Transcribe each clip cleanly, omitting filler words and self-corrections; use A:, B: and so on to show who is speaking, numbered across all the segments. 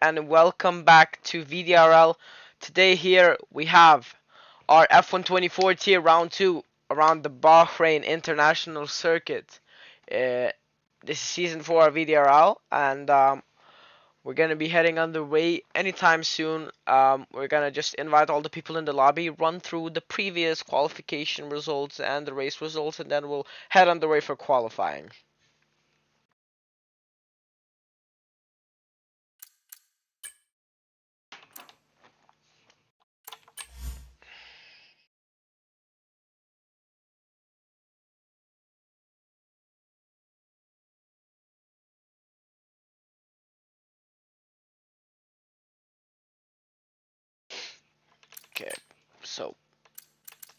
A: and welcome back to VDRL. Today here we have our F124 tier round 2 around the Bahrain International Circuit. Uh, this is season 4 of VDRL and we're gonna be heading on the way anytime soon. We're gonna just invite all the people in the lobby, run through the previous qualification results and the race results, and then we'll head on the way for qualifying. Okay, so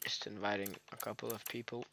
A: just inviting a couple of people.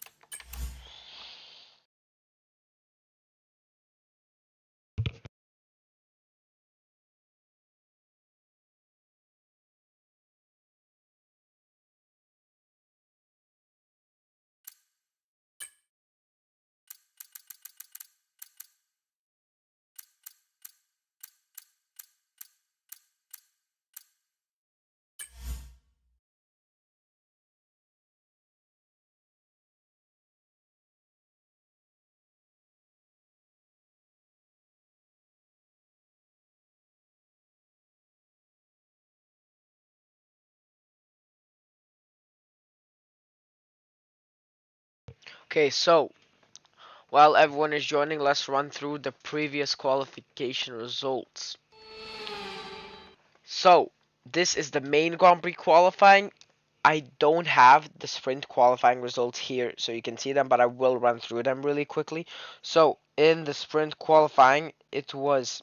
A: Okay, so while everyone is joining, let's run through the previous qualification results. So, this is the main Grand Prix qualifying. I don't have the sprint qualifying results here so you can see them, but I will run through them really quickly. So, in the sprint qualifying, it was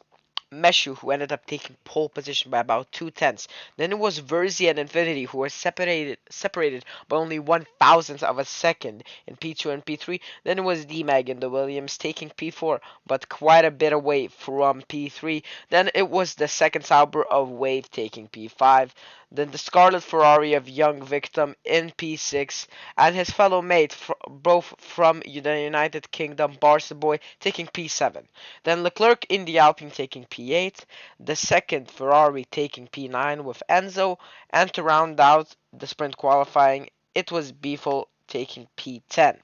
A: Meshu who ended up taking pole position by about 2/10. Then it was Verzi and Infinity who were separated by only 1/1000th of a second in P2 and P3. Then it was D-Mag and the Williams taking P4 but quite a bit away from P3. Then it was the second Sauber of Wave taking P5. Then the Scarlet Ferrari of Young Victim in P6 and his fellow mate both from the United Kingdom, Barca Boy, taking P7. Then Leclerc in the Alpine taking P8, the second Ferrari taking P9 with Enzo, and to round out the sprint qualifying, it was Beefle taking P10.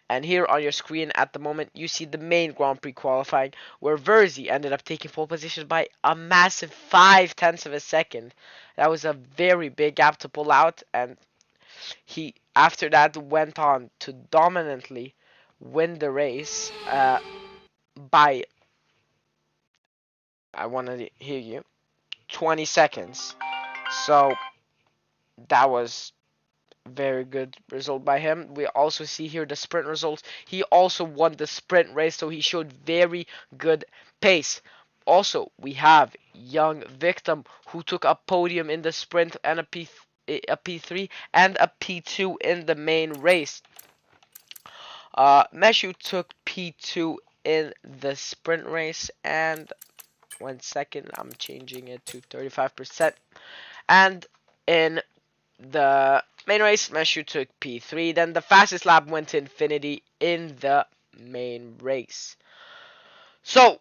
A: And here on your screen at the moment, you see the main Grand Prix qualifying, where Verzi ended up taking pole position by a massive 5/10 of a second. That was a very big gap to pull out, and he after that went on to dominantly win the race by, I want to hear you, 20 seconds. So that was very good result by him. We also see here the sprint results. He also won the sprint race, so he showed very good pace. Also, we have Young Victim who took a podium in the sprint and a P3 and a P2 in the main race. Meshu took P2 in the sprint race and 1 second, I'm changing it to 35%. And in the main race, Meshu took P3. Then the fastest lap went to Infinity in the main race. So,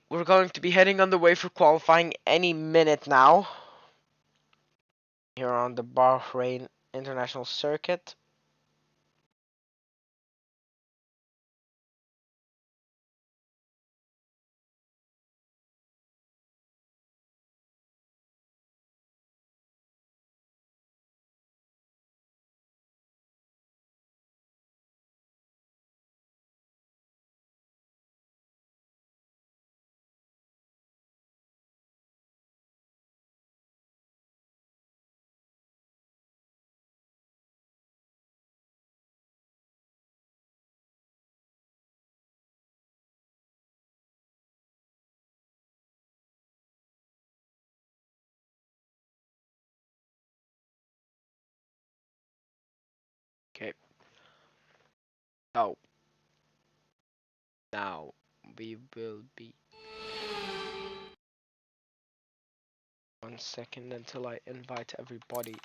A: we're going to be heading on the way for qualifying any minute now. Here on the Bahrain International Circuit. Okay, so now we will be 1 second until I invite everybody.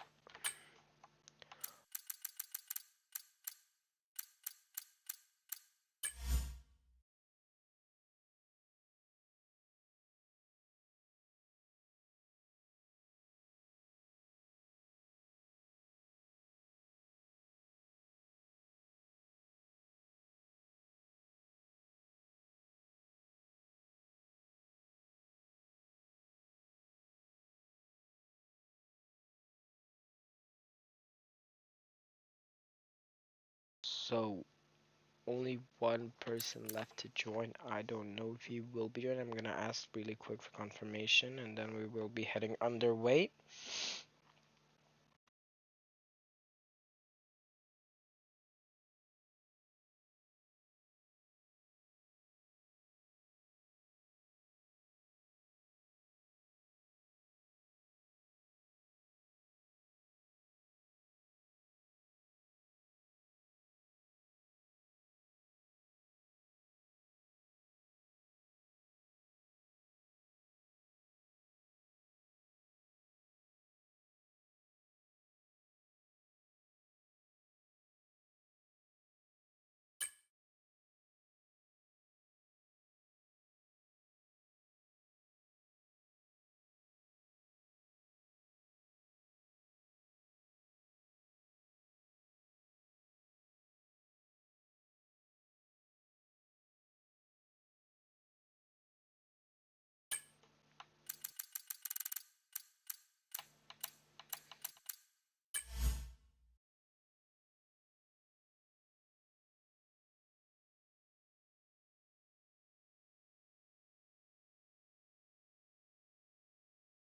A: So only one person left to join. I don't know if he will be joining. I'm gonna ask really quick for confirmation, and then we will be heading underway.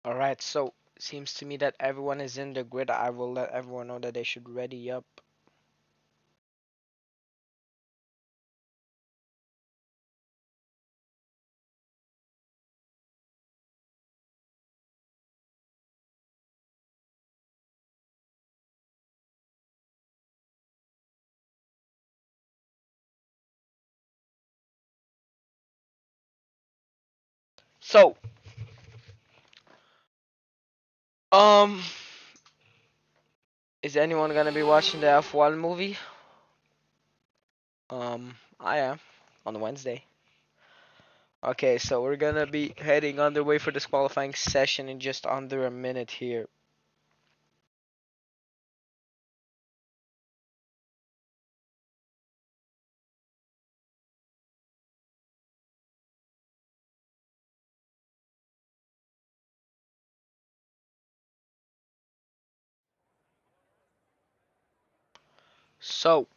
A: All right, so seems to me that everyone is in the grid. I will let everyone know that they should ready up. So, um, is anyone gonna be watching the F1 movie? I am on Wednesday. Okay, so we're gonna be heading underway for this qualifying session in just under a minute here. So,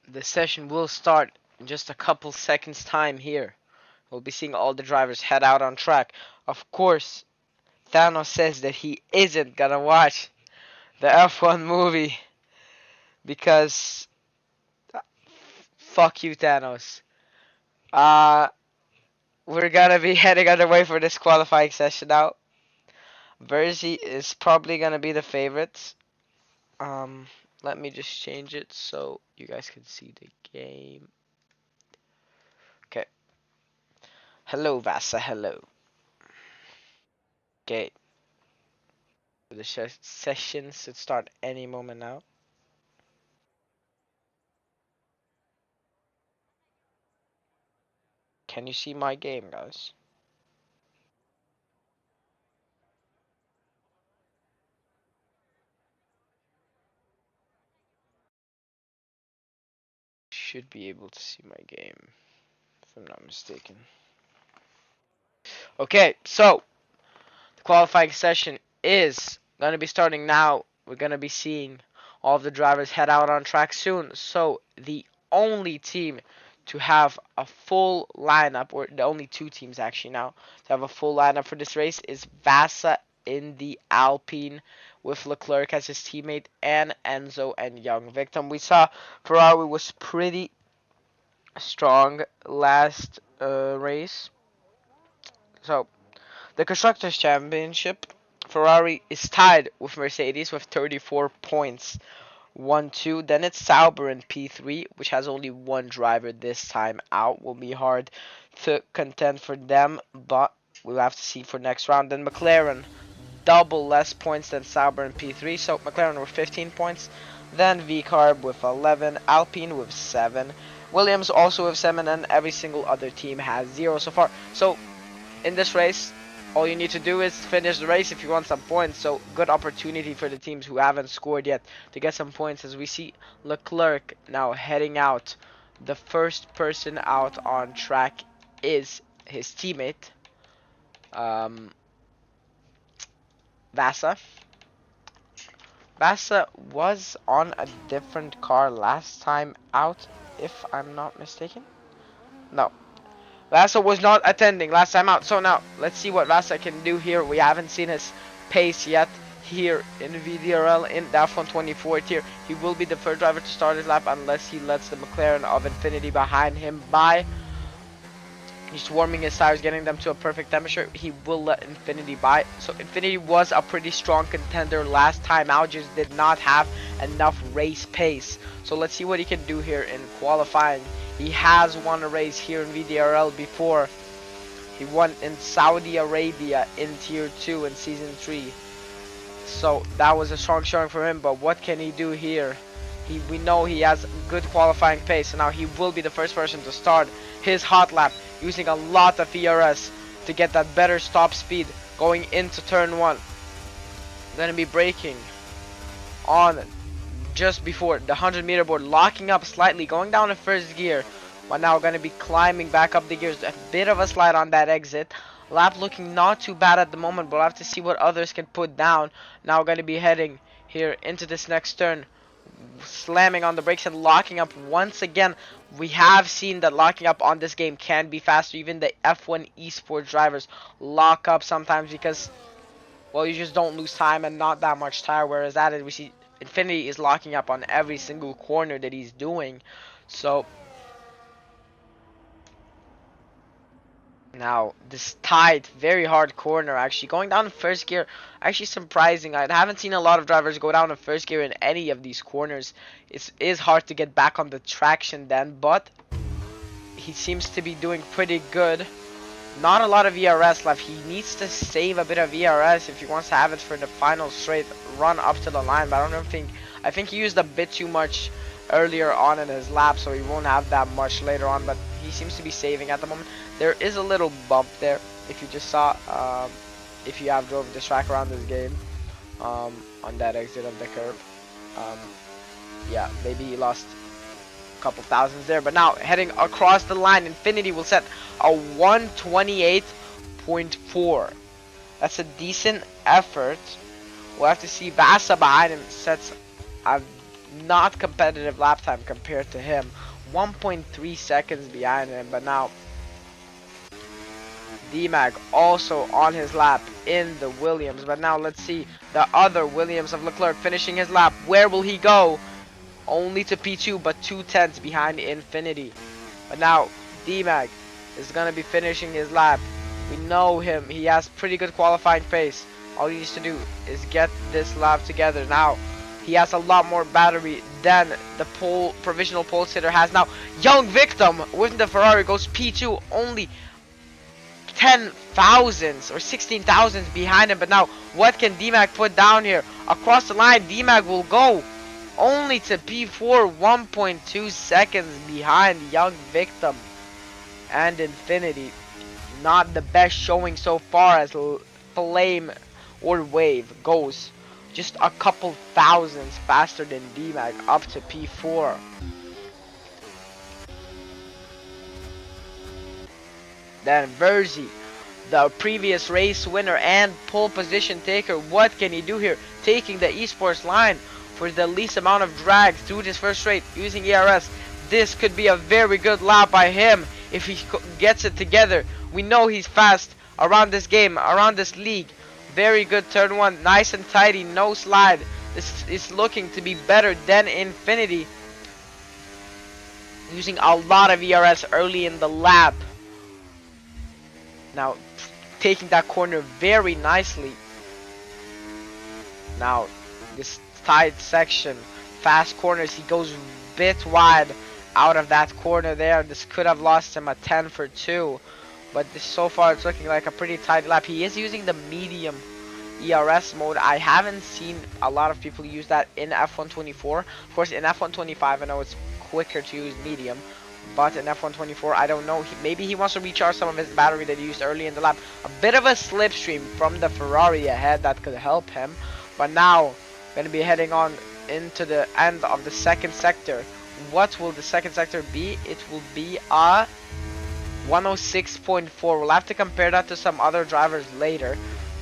A: the session will start in just a couple seconds time here. We'll be seeing all the drivers head out on track. Of course, Thanos says that he isn't gonna watch the F1 movie because fuck you, Thanos. Uh, we're gonna be heading underway for this qualifying session now. Verzi is probably gonna be the favorite. Um, Let me just change it so you guys can see the game. Okay. Hello, Vasa. Hello. Okay. The session should start any moment now. Can you see my game, guys? Should be able to see my game, if I'm not mistaken. Okay, so the qualifying session is gonna be starting now. We're gonna be seeing all of the drivers head out on track soon. So the only team to have a full lineup, or the only two teams actually now to have a full lineup for this race, is Vasa in the Alpine with Leclerc as his teammate and Enzo and Young Victim. We saw Ferrari was pretty strong last race. So the Constructors' Championship, Ferrari is tied with Mercedes with 34 points. 1-2. Then it's Sauber in P3, which has only one driver this time out. Will be hard to contend for them, but we'll have to see for next round. Then McLaren, double less points than Sauber in P3, so McLaren with 15 points. Then VCarb with 11, Alpine with 7, Williams also with 7, and every single other team has 0 so far. So in this race, all you need to do is finish the race if you want some points. So good opportunity for the teams who haven't scored yet to get some points, as we see Leclerc now heading out. The first person out on track is his teammate, um, Vasa. Bassa was on a different car last time out, if I'm not mistaken. No, Vasa was not attending last time out. So now, let's see what Vasa can do here. We haven't seen his pace yet here in VDRL in the F124 tier. He will be the third driver to start his lap unless he lets the McLaren of Infinity behind him by. He's warming his tires, getting them to a perfect temperature. He will let Infinity by. So Infinity was a pretty strong contender last time out, just did not have enough race pace. So let's see what he can do here in qualifying. He has won a race here in VDRL before. He won in Saudi Arabia in Tier 2 in Season 3. So that was a strong showing for him, but what can he do here? We know he has good qualifying pace, so now he will be the first person to start his hot lap using a lot of ERS to get that better stop speed going into turn 1. Gonna be braking on just before the 100-meter board, locking up slightly, going down in first gear, but now gonna be climbing back up the gears. A bit of a slide on that exit. Lap looking not too bad at the moment, but we'll have to see what others can put down. Now gonna be heading here into this next turn, slamming on the brakes and locking up once again. We have seen that locking up on this game can be faster. Even the F1 esports drivers lock up sometimes because, well, you just don't lose time and not that much tire. Whereas at it, we see Infinity is locking up on every single corner that he's doing. So now this tight, very hard corner, actually going down in first gear, actually surprising. I haven't seen a lot of drivers go down in first gear in any of these corners. It is hard to get back on the traction then, but he seems to be doing pretty good. Not a lot of ERS left. He needs to save a bit of ERS if he wants to have it for the final straight run up to the line. But I think he used a bit too much earlier on in his lap, so he won't have that much later on. But he seems to be saving at the moment. There is a little bump there. If you just saw, if you have drove this track around this game, on that exit of the curb, yeah, maybe he lost couple thousands there, but now heading across the line, Infinity will set a 128.4. That's a decent effort. We'll have to see. Vasa behind him sets a not competitive lap time compared to him, 1.3 seconds behind him. But now D-Mag also on his lap in the Williams. But now let's see the other Williams of Leclerc finishing his lap. Where will he go? Only to P2, but 2/10 behind Infinity. But now D-Mag is gonna be finishing his lap. We know him. He has pretty good qualifying pace. All he needs to do is get this lap together. Now he has a lot more battery than the provisional pole sitter has. Now Young Victim with the Ferrari goes P2, only 10 thousandths or 16 thousandths behind him. But now what can D-Mag put down here? Across the line, D-Mag will go only to P4, 1.2 seconds behind Young Victim and Infinity. Not the best showing so far as Flame or Wave goes. Just a couple thousandths faster than D-Mag, up to P4. Then Verzi, the previous race winner and pole position taker, what can he do here? Taking the esports line for the least amount of drag through this first straight using ERS. This could be a very good lap by him if he gets it together. We know he's fast around this game, around this league. Very good turn 1, nice and tidy, no slide. This is looking to be better than Infinity, using a lot of ERS early in the lap. Now taking that corner very nicely. Now this tight section, fast corners, he goes a bit wide out of that corner there. This could have lost him a 10 for 2, but so far it's looking like a pretty tight lap. He is using the medium ERS mode. I haven't seen a lot of people use that in F124. Of course in F125 I know it's quicker to use medium, but in F124 I don't know. Maybe he wants to recharge some of his battery that he used early in the lap. A bit of a slipstream from the Ferrari ahead that could help him. But now going to be heading on into the end of the second sector. What will the second sector be? It will be a 106.4. We'll have to compare that to some other drivers later.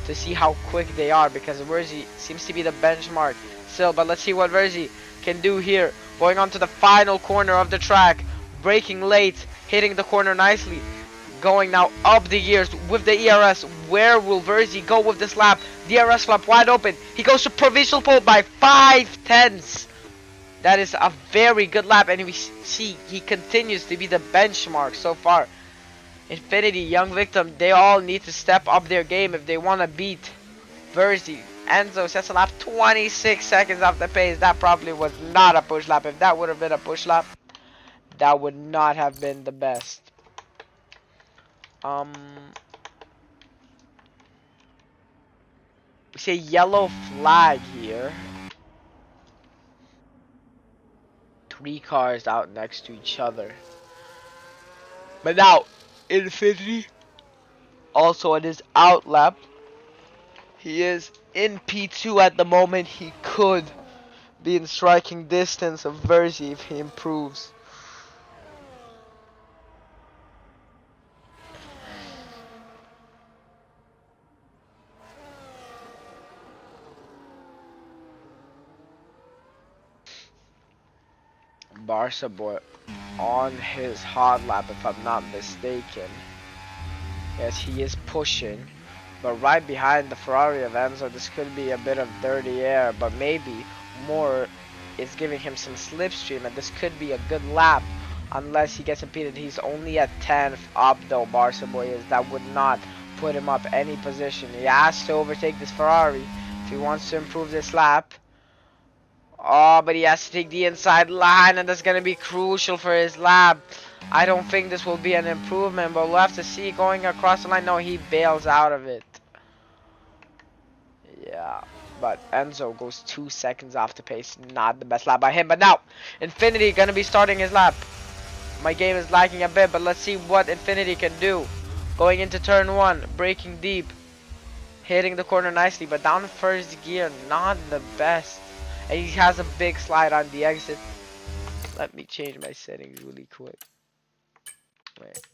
A: to see how quick they are, because Verzi seems to be the benchmark still. But let's see what Verzi can do here. Going on to the final corner of the track, braking late, hitting the corner nicely. Going now up the gears with the ERS. Where will Verzi go with this lap? DRS flap wide open. He goes to provisional pole by 5/10. That is a very good lap, and we see he continues to be the benchmark so far. Infinity, Young Victim, they all need to step up their game if they want to beat Verzi. Enzo sets a lap 26 seconds off the pace. That probably was not a push lap. If that would have been a push lap, that would not have been the best. We see a yellow flag here. 3 cars out next to each other. But now, Infinity, also on his out lap, he is in P2 at the moment. He could be in striking distance of Verzi if he improves. Barca boy on his hot lap, if I'm not mistaken. Yes, he is pushing, but right behind the Ferrari of Enzo. This could be a bit of dirty air, but maybe more is giving him some slipstream, and this could be a good lap unless he gets impeded. He's only at 10th up though, Barca boy is. That would not put him up any position. He has to overtake this Ferrari if he wants to improve this lap. Oh, but he has to take the inside line, and that's going to be crucial for his lap. I don't think this will be an improvement, but we'll have to see going across the line. No, he bails out of it. Yeah, but Enzo goes 2 seconds off the pace. Not the best lap by him. But now, Infinity going to be starting his lap. My game is lagging a bit, but let's see what Infinity can do. Going into turn 1, braking deep. Hitting the corner nicely, but down first gear, not the best. And he has a big slide on the exit. Let me change my settings really quick. Wait.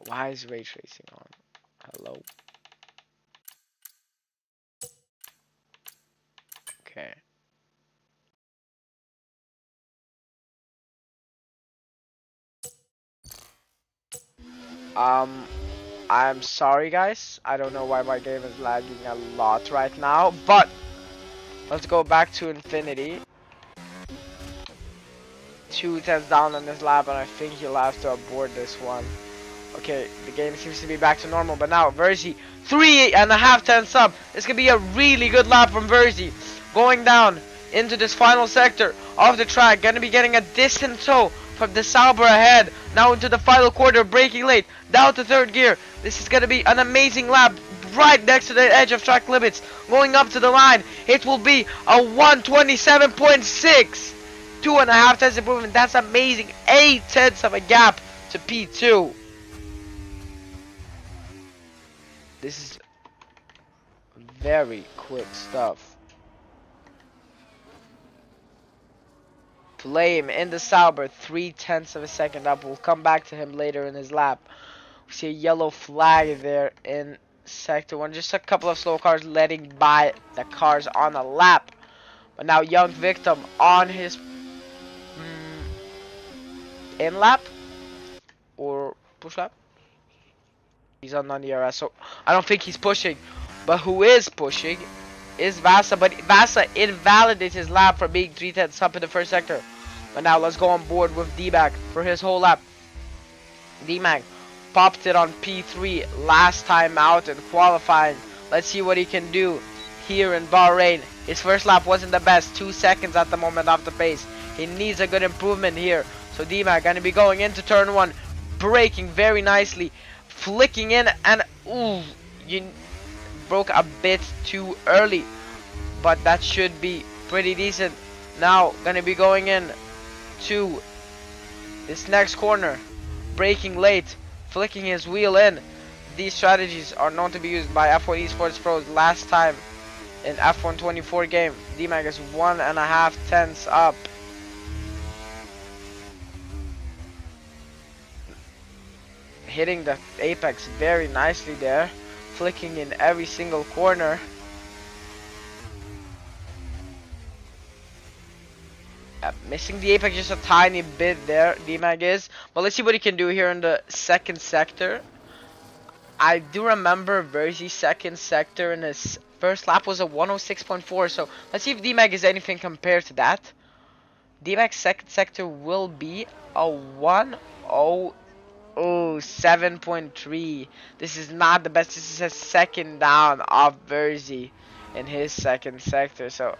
A: Why is ray tracing on? Hello? Okay. I'm sorry guys. I don't know why my game is lagging a lot right now, but let's go back to Infinity. 2/10 down on this lap, and I think he'll have to abort this one. Okay, the game seems to be back to normal, but now Verzi 3.5 tenths up. This could be a really good lap from Verzi. Going down into this final sector of the track, gonna be getting a distant tow from the Sauber ahead. Now into the final quarter, braking late, down to third gear. This is gonna be an amazing lap, right next to the edge of track limits. Going up to the line, it will be a 127.6. 2.5 tenths improvement. That's amazing. 8 tenths of a gap to P2. This is very quick stuff. Flame in the Sauber, 3/10 of a second up. We'll come back to him later in his lap. We see a yellow flag there in sector 1. Just a couple of slow cars letting by the cars on the lap. But now Young Victim on his in lap or push lap. He's on the ERS, so I don't think he's pushing. But who is pushing is Vasa. But Vasa invalidates his lap for being 3/10 up in the first sector. But now let's go on board with D-Mag for his whole lap. D-Mag popped it on P3 last time out in qualifying. Let's see what he can do here in Bahrain. His first lap wasn't the best. 2 seconds at the moment off the pace. He needs a good improvement here. So D-Mag gonna be going into turn 1, braking very nicely, flicking in, and ooh, you broke a bit too early, but that should be pretty decent. Now gonna be going in to this next corner, braking late, flicking his wheel in. These strategies are known to be used by F1 Esports Pros. Last time in F1 24 game, D-Mag is 1.5 tenths up. hitting the apex very nicely there, flicking in every single corner. Missing the apex just a tiny bit there, D-Mag is. But let's see what he can do here in the second sector. I do remember Verzi's second sector in his first lap was a 106.4, so let's see if D-Mag is anything compared to that. D-Mag's second sector will be a 107.3. This is not the best. This is a second down off Verzi in his second sector, so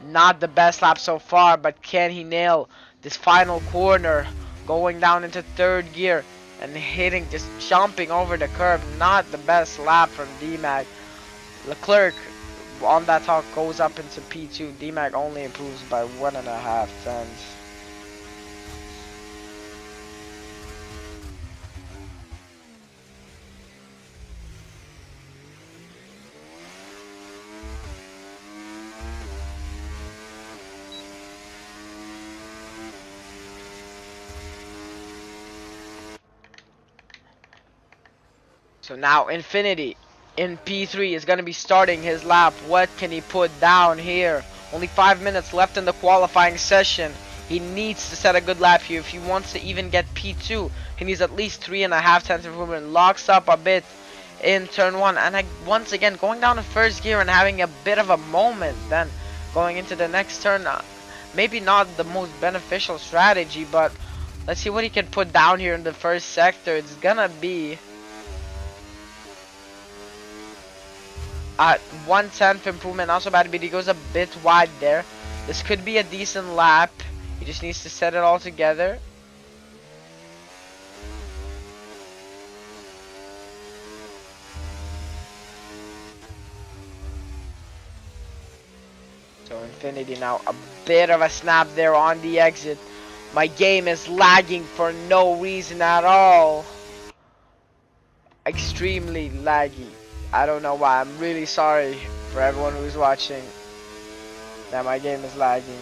A: not the best lap so far, but can he nail this final corner going down into third gear and hitting, just jumping over the curb? Not the best lap from D-Mag. Leclerc on that talk goes up into P2. D-Mag only improves by 1.5 tenths. So now Infinity in P3 is going to be starting his lap. What can he put down here? Only 5 minutes left in the qualifying session. He needs to set a good lap here. If he wants to even get P2, he needs at least 3.5 tenths improvement. Locks up a bit in turn 1. And once again, going down to first gear and having a bit of a moment. Then going into the next turn, maybe not the most beneficial strategy, but let's see what he can put down here in the first sector. It's going to be at 1/10 improvement. Also bad, but he goes a bit wide there. This could be a decent lap. He just needs to set it all together. So Infinity now, a bit of a snap there on the exit. My game is lagging for no reason at all. Extremely laggy. I don't know why. I'm really sorry for everyone who's watching that my game is lagging.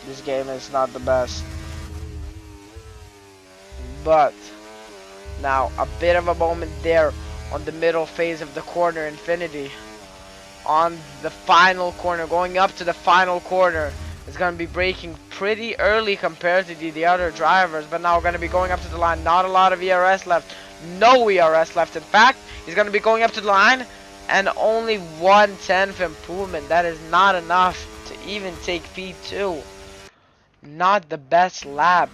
A: This game is not the best. But now a bit of a moment there on the middle phase of the corner. Infinity on the final corner, going up to the final corner, is going to be braking pretty early compared to the other drivers, but now we're going to be going up to the line. Not a lot of ERS left. No ERS left. In fact, he's going to be going up to the line and only 1/10 improvement. That is not enough to even take P2. Not the best lap.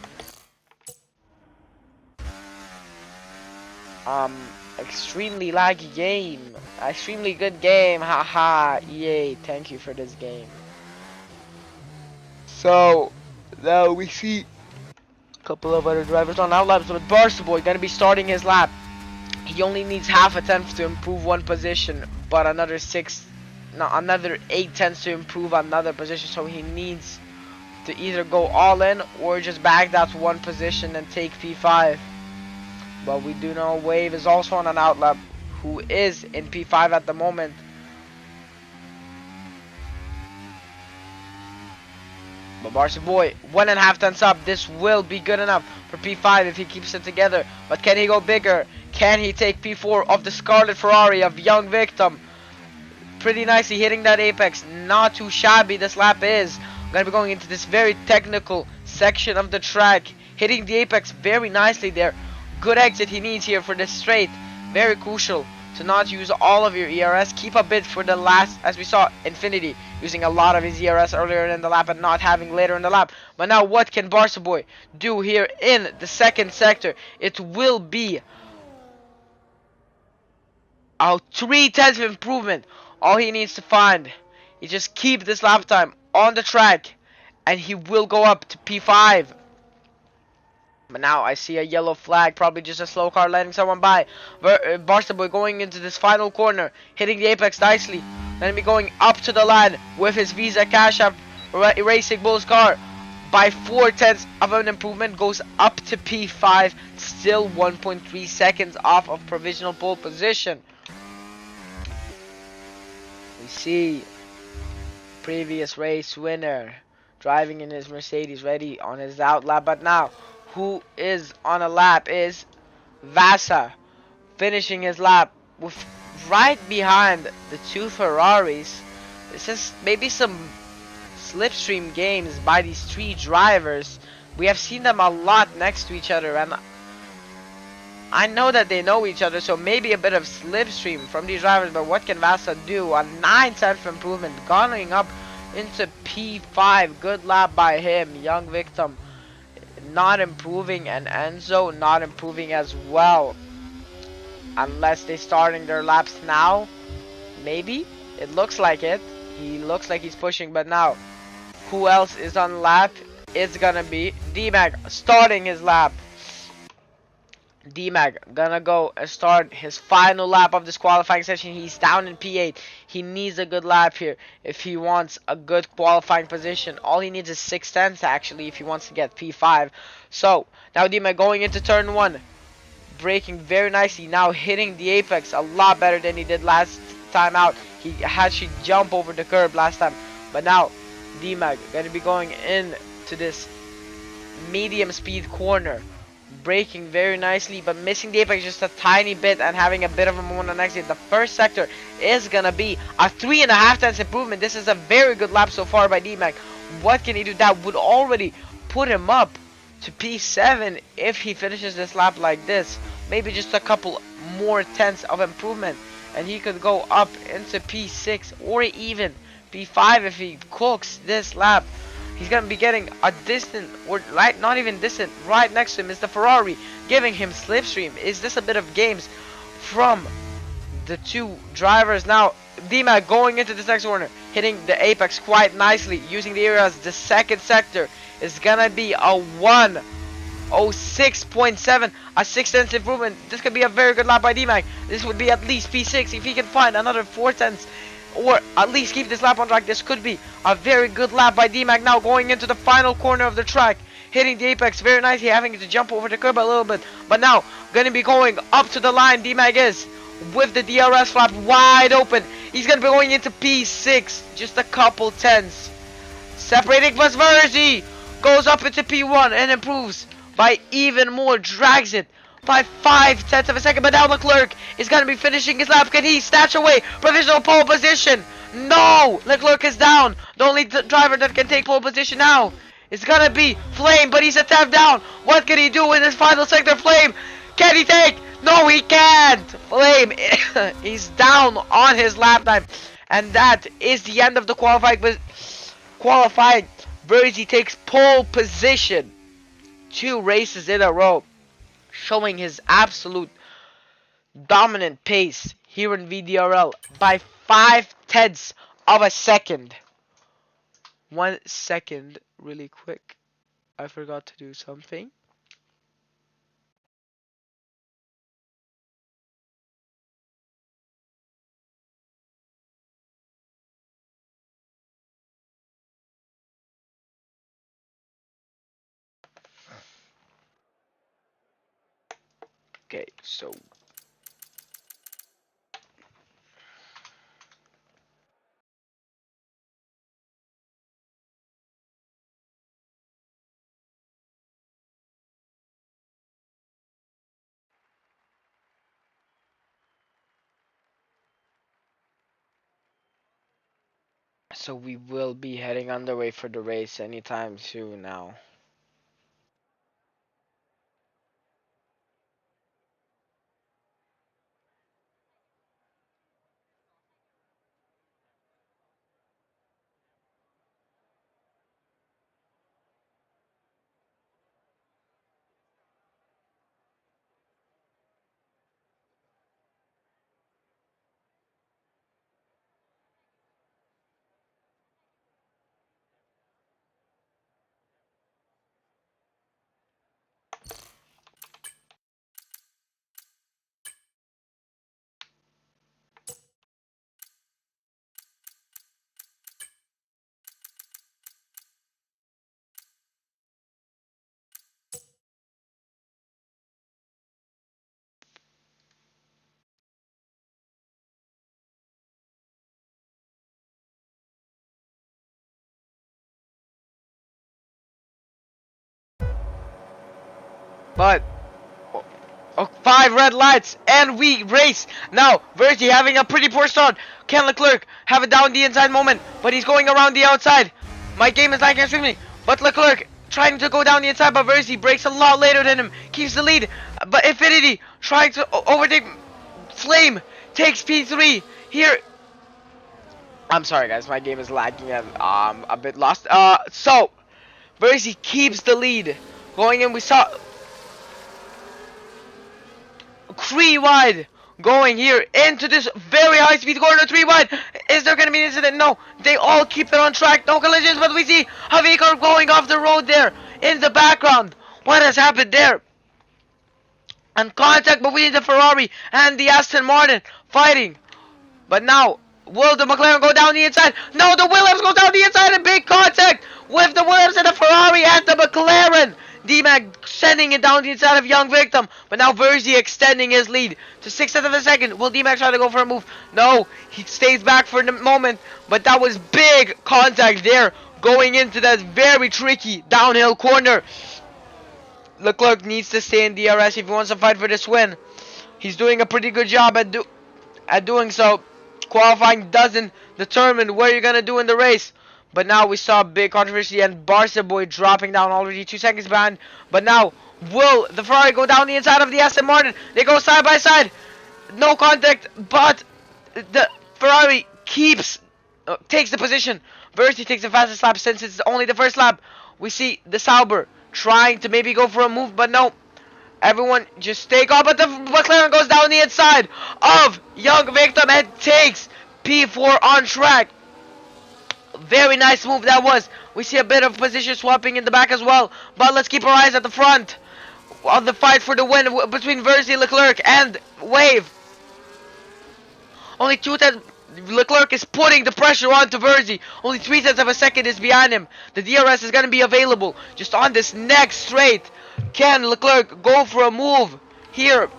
A: Extremely laggy game. Extremely good game. Haha. EA, thank you for this game. So now we see a couple of other drivers on out laps, but Barca Boy gonna be starting his lap. He only needs half a tenth to improve one position, but another 8 tenths to improve another position. So he needs to either go all in or just back that one position and take P5. But we do know Wave is also on an out lap, who is in P5 at the moment. But Barca Boy, 1.5 tenths up. This will be good enough for P5 if he keeps it together. But can he go bigger? Can he take P4 of the Scarlet Ferrari of Young Victim? Pretty nicely hitting that apex. Not too shabby this lap is. I'm going to be going into this very technical section of the track. Hitting the apex very nicely there. Good exit he needs here for this straight. Very crucial to not use all of your ERS. Keep a bit for the last, as we saw Infinity using a lot of his ERS earlier in the lap and not having later in the lap. But now what can Barca Boy do here in the second sector? It will be a 3/10 improvement. All he needs to find is just keep this lap time on the track and he will go up to P5. But now I see a yellow flag, probably just a slow car letting someone by. Barca Boy going into this final corner, hitting the apex nicely. Then be going up to the line with his Visa Cash App Racing Bulls car. By 4/10 of an improvement, goes up to P5. Still 1.3 seconds off of provisional pole position. We see previous race winner driving in his Mercedes, ready on his out lap. But now who is on a lap is Vasa finishing his lap with right behind the two Ferraris. This is maybe some slipstream games by these three drivers. We have seen them a lot next to each other, and I know that they know each other, so maybe a bit of slipstream from these drivers, but what can Vasa do? A 9/10 improvement, going up into P5. Good lap by him. Young Victim not improving, and Enzo not improving as well. Unless they're starting their laps now. Maybe. It looks like it. He looks like he's pushing, but now, who else is on lap? It's gonna be D-Mag starting his lap. D-Mag gonna go and start his final lap of this qualifying session. He's down in P8. He needs a good lap here if he wants a good qualifying position. All he needs is 6/10 actually if he wants to get P5. So now D-Mag going into turn 1. Braking very nicely. Now hitting the apex a lot better than he did last time out. He actually jumped over the curb last time. But now D-Mag gonna be going in to this medium speed corner, braking very nicely but missing the apex just a tiny bit and having a bit of a moment on exit. The first sector is gonna be a 3.5 tenths improvement. This is a very good lap so far by D-Mag. What can he do? That would already put him up to P7 if he finishes this lap like this. Maybe just a couple more tenths of improvement and he could go up into P6 or even P5 if he cooks this lap. He's gonna be getting a distant, or right, not even distant, right next to him is the Ferrari, giving him slipstream. Is this a bit of games from the two drivers? Now, D-Mag going into this next corner, hitting the apex quite nicely, using the area as the second sector is gonna be a 1:06.7, a 6/10 improvement. This could be a very good lap by D-Mag. This would be at least P6 if he can find another 4/10 or at least keep this lap on track. This could be a very good lap by D-Mag. Now going into the final corner of the track, hitting the apex very nicely, having to jump over the curb a little bit, but now gonna be going up to the line. D-Mag is with the DRS flap wide open. He's gonna be going into P6, just a couple tenths separating. Vasverzi goes up into P1 and improves by even more, drags it by 5/10 of a second. But now Leclerc is going to be finishing his lap. Can he snatch away provisional pole position? No! Leclerc is down. The only driver that can take pole position now is going to be Flame, but he's a tenth down. What can he do in this final sector? Flame, can he take? No, he can't. Flame, he's down on his lap time. And that is the end of the qualifying. Verzi takes pole position 2 races in a row, showing his absolute dominant pace here in VDRL by 5/10 of a second. 1 second, really quick. I forgot to do something. Okay, so we will be heading underway for the race anytime soon now. But Oh, 5 red lights, and we race. Now, Verzi having a pretty poor start. Can Leclerc have a down the inside moment, but he's going around the outside. My game is lagging extremely, but Leclerc trying to go down the inside, but Verzi breaks a lot later than him, keeps the lead. But Infinity trying to overtake Flame, takes P3 here. I'm sorry, guys, my game is lagging and a bit lost. So Verzi keeps the lead. Going in, we saw 3 wide going here into this very high speed corner. 3 wide. Is there gonna be an incident? No, they all keep it on track. No collisions, but we see a vehicle going off the road there in the background. What has happened there? And contact between the Ferrari and the Aston Martin fighting. But now, will the McLaren go down the inside? No, the Williams goes down the inside and big contact with the Williams and the Ferrari and the McLaren. D-Mac sending it down the inside of Young Victim. But now Verzi extending his lead to 6th of a second. Will D-Mac try to go for a move? No, he stays back for the moment. But that was big contact there going into that very tricky downhill corner. Leclerc needs to stay in DRS if he wants to fight for this win. He's doing a pretty good job at doing so. Qualifying doesn't determine what you're going to do in the race. But now we saw a big controversy and Barca Boy dropping down already 2 seconds behind. But now, will the Ferrari go down the inside of the Aston Martin? They go side by side. No contact, but the Ferrari takes the position. Verzi takes the fastest lap since it's only the first lap. We see the Sauber trying to maybe go for a move, but no. Everyone just stay calm, but the McLaren goes down the inside of Young Victim and takes P4 on track. Very nice move that was. We see a bit of position swapping in the back as well, but let's keep our eyes at the front of the fight for the win between Verzi, Leclerc, and Wave. Only 2/10. Leclerc is putting the pressure on to Verzi. Only 3/10 of a second is behind him. The DRS is going to be available just on this next straight. Can Leclerc go for a move here?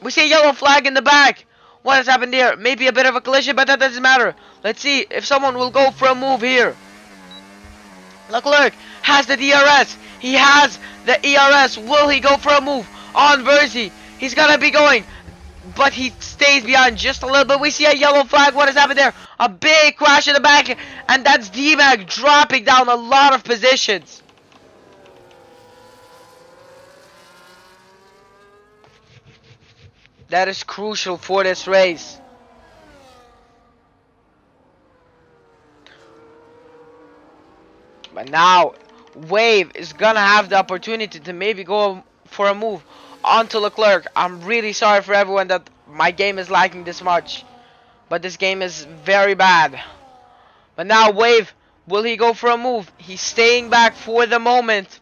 A: We see a yellow flag in the back. What has happened here? Maybe a bit of a collision, but that doesn't matter. Let's see if someone will go for a move here. Leclerc has the DRS. He has the ERS. Will he go for a move on Verzi? He's gonna be going, but he stays behind just a little bit. We see a yellow flag. What has happened there? A big crash in the back, and that's D-Mac dropping down a lot of positions. That is crucial for this race. But now, Wave is gonna have the opportunity to maybe go for a move onto Leclerc. I'm really sorry for everyone that my game is lagging this much, but this game is very bad. But now Wave, will he go for a move? He's staying back for the moment.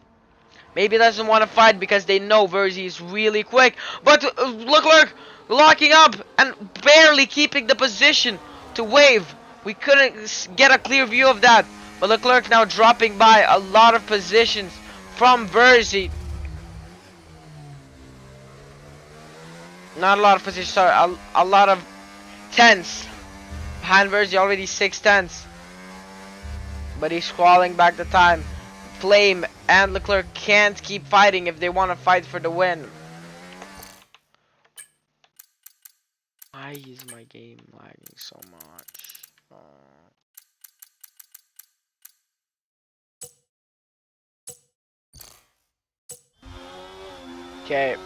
A: Maybe doesn't want to fight because they know Verzi is really quick. But Leclerc locking up and barely keeping the position to Wave. We couldn't get a clear view of that. But Leclerc now dropping by a lot of positions from Verzi. Not a lot of positions, sorry, a lot of tenths. Behind Verzi, already 6 tenths. But he's crawling back the time. Flame and Leclerc can't keep fighting if they want to fight for the win. Why is my game lagging so much? Okay.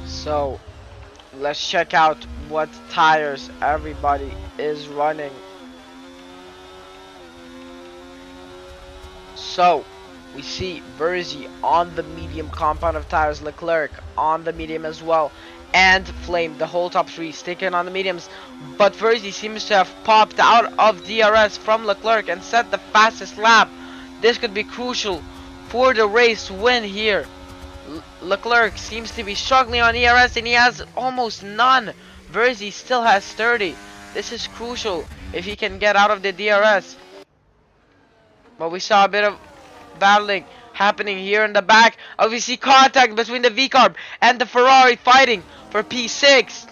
A: So, let's check out what tires everybody is running. So, we see Verzi on the medium compound of tires, Leclerc on the medium as well, and Flame, the whole top 3 sticking on the mediums. But Verzi seems to have popped out of DRS from Leclerc and set the fastest lap. This could be crucial for the race win here. Leclerc seems to be struggling on ERS and he has almost none. Verzi still has 30. This is crucial if he can get out of the DRS. But we saw a bit of battling happening here in the back. We see contact between the V-Carb and the Ferrari fighting for P6.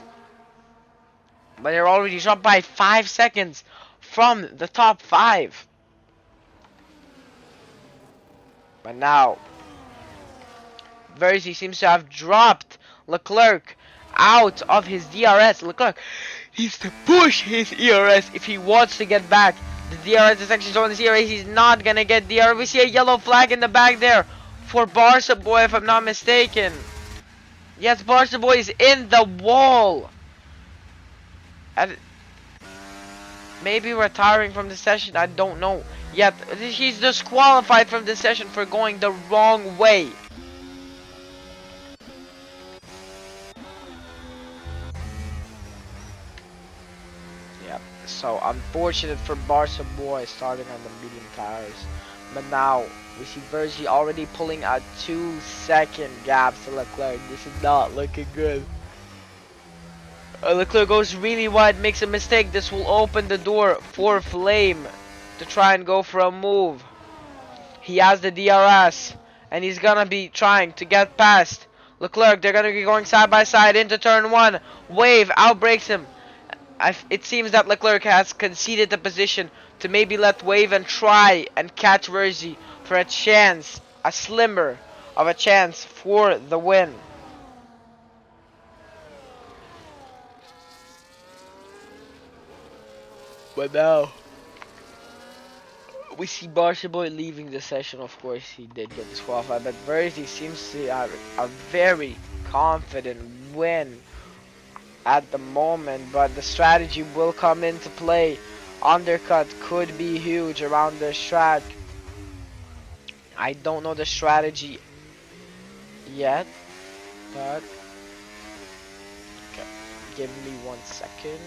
A: But they're already dropped by 5 seconds from the top 5. But now, Verzi seems to have dropped Leclerc out of his DRS. Leclerc needs to push his ERS if he wants to get back. The DRS is actually showing the ERS. He's not gonna get DRS. We see a yellow flag in the back there for Barca Boy, if I'm not mistaken. Yes, Barca Boy is in the wall. And maybe retiring from the session, I don't know. Yet he's disqualified from the session for going the wrong way. Yep. So unfortunate for Barca Boy starting on the medium tires. But now we see Verzi already pulling a 2-second gap to Leclerc. This is not looking good. Leclerc goes really wide, makes a mistake. This will open the door for Flame to try and go for a move. He has the DRS and he's gonna be trying to get past Leclerc. They're gonna be going side by side into turn 1. Wave outbreaks him. It seems that Leclerc has conceded the position to maybe let Wave and try and catch Verzi for a chance, a slimmer of a chance for the win. But now we see Barca Boy leaving the session. Of course, he did get disqualified, but Verzi seems to have a very confident win at the moment. But the strategy will come into play. Undercut could be huge around this track. I don't know the strategy yet, but okay, give me 1 second.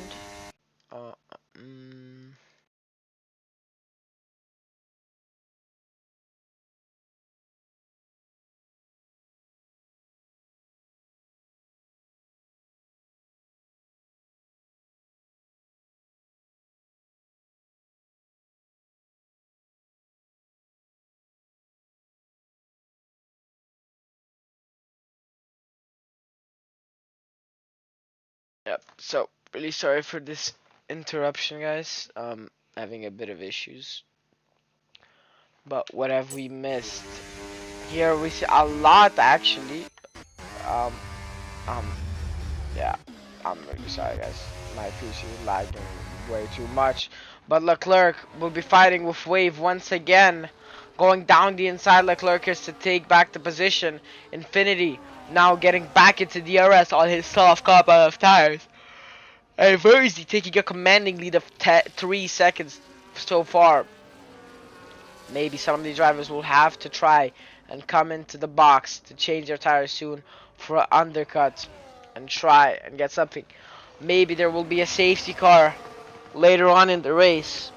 A: Yep. So really sorry for this interruption, guys. Having a bit of issues. But what have we missed? Here we see a lot actually. Um, um, yeah. I'm really sorry, guys. My PC is lagging way too much. But Leclerc will be fighting with Wave once again. Going down the inside, Leclerc is to take back the position. Infinity now getting back into DRS on his soft copper of tires. And Verzi taking a commanding lead of 3 seconds so far. Maybe some of these drivers will have to try and come into the box to change their tires soon for an undercut and try and get something. Maybe there will be a safety car later on in the race.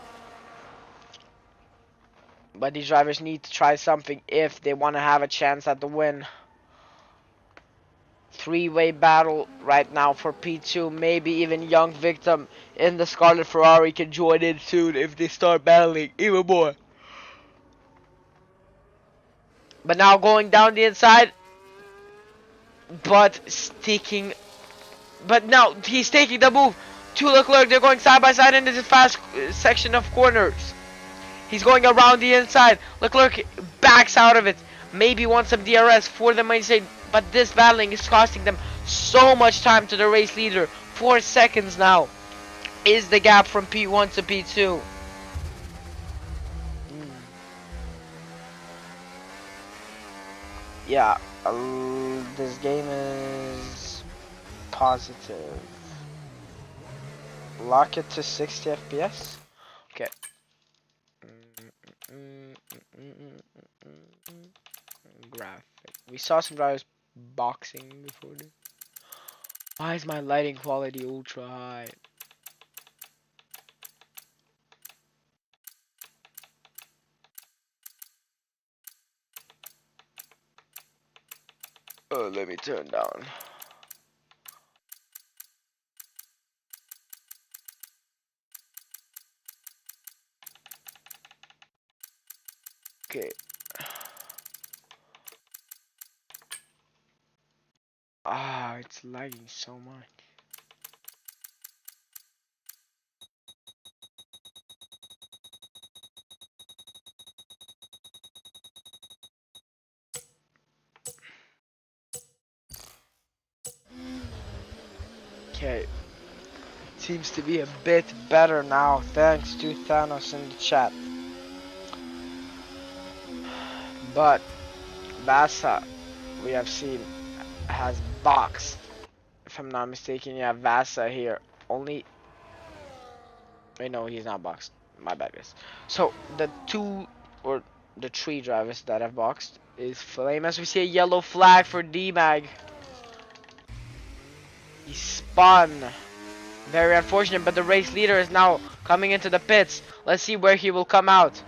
A: But these drivers need to try something if they want to have a chance at the win. Three-way battle right now for P2. Maybe even Young Victim in the Scarlet Ferrari can join in soon if they start battling even more. But now going down the inside. But sticking. But now he's taking the move to Leclerc. They're going side by side into the fast section of corners. He's going around the inside. Leclerc backs out of it. Maybe wants some DRS for the mindset. But this battling is costing them so much time to the race leader. 4 seconds now is the gap from P1 to P2. Yeah, this game is positive. Lock it to 60 FPS. Okay. Graphic. We saw some drivers boxing before this. Why is my lighting quality ultra high? Oh, let me turn down. Okay. It's lagging so much. Okay, seems to be a bit better now, thanks to Thanos in the chat. But Vasa, we have seen, has boxed. If I'm not mistaken, you have Vasa here. Only, wait, no, he's not boxed. My bad, guys. So the two or the three drivers that have boxed is Flame. As we see a yellow flag for D-Mag. He spun. Very unfortunate, but the race leader is now coming into the pits. Let's see where he will come out.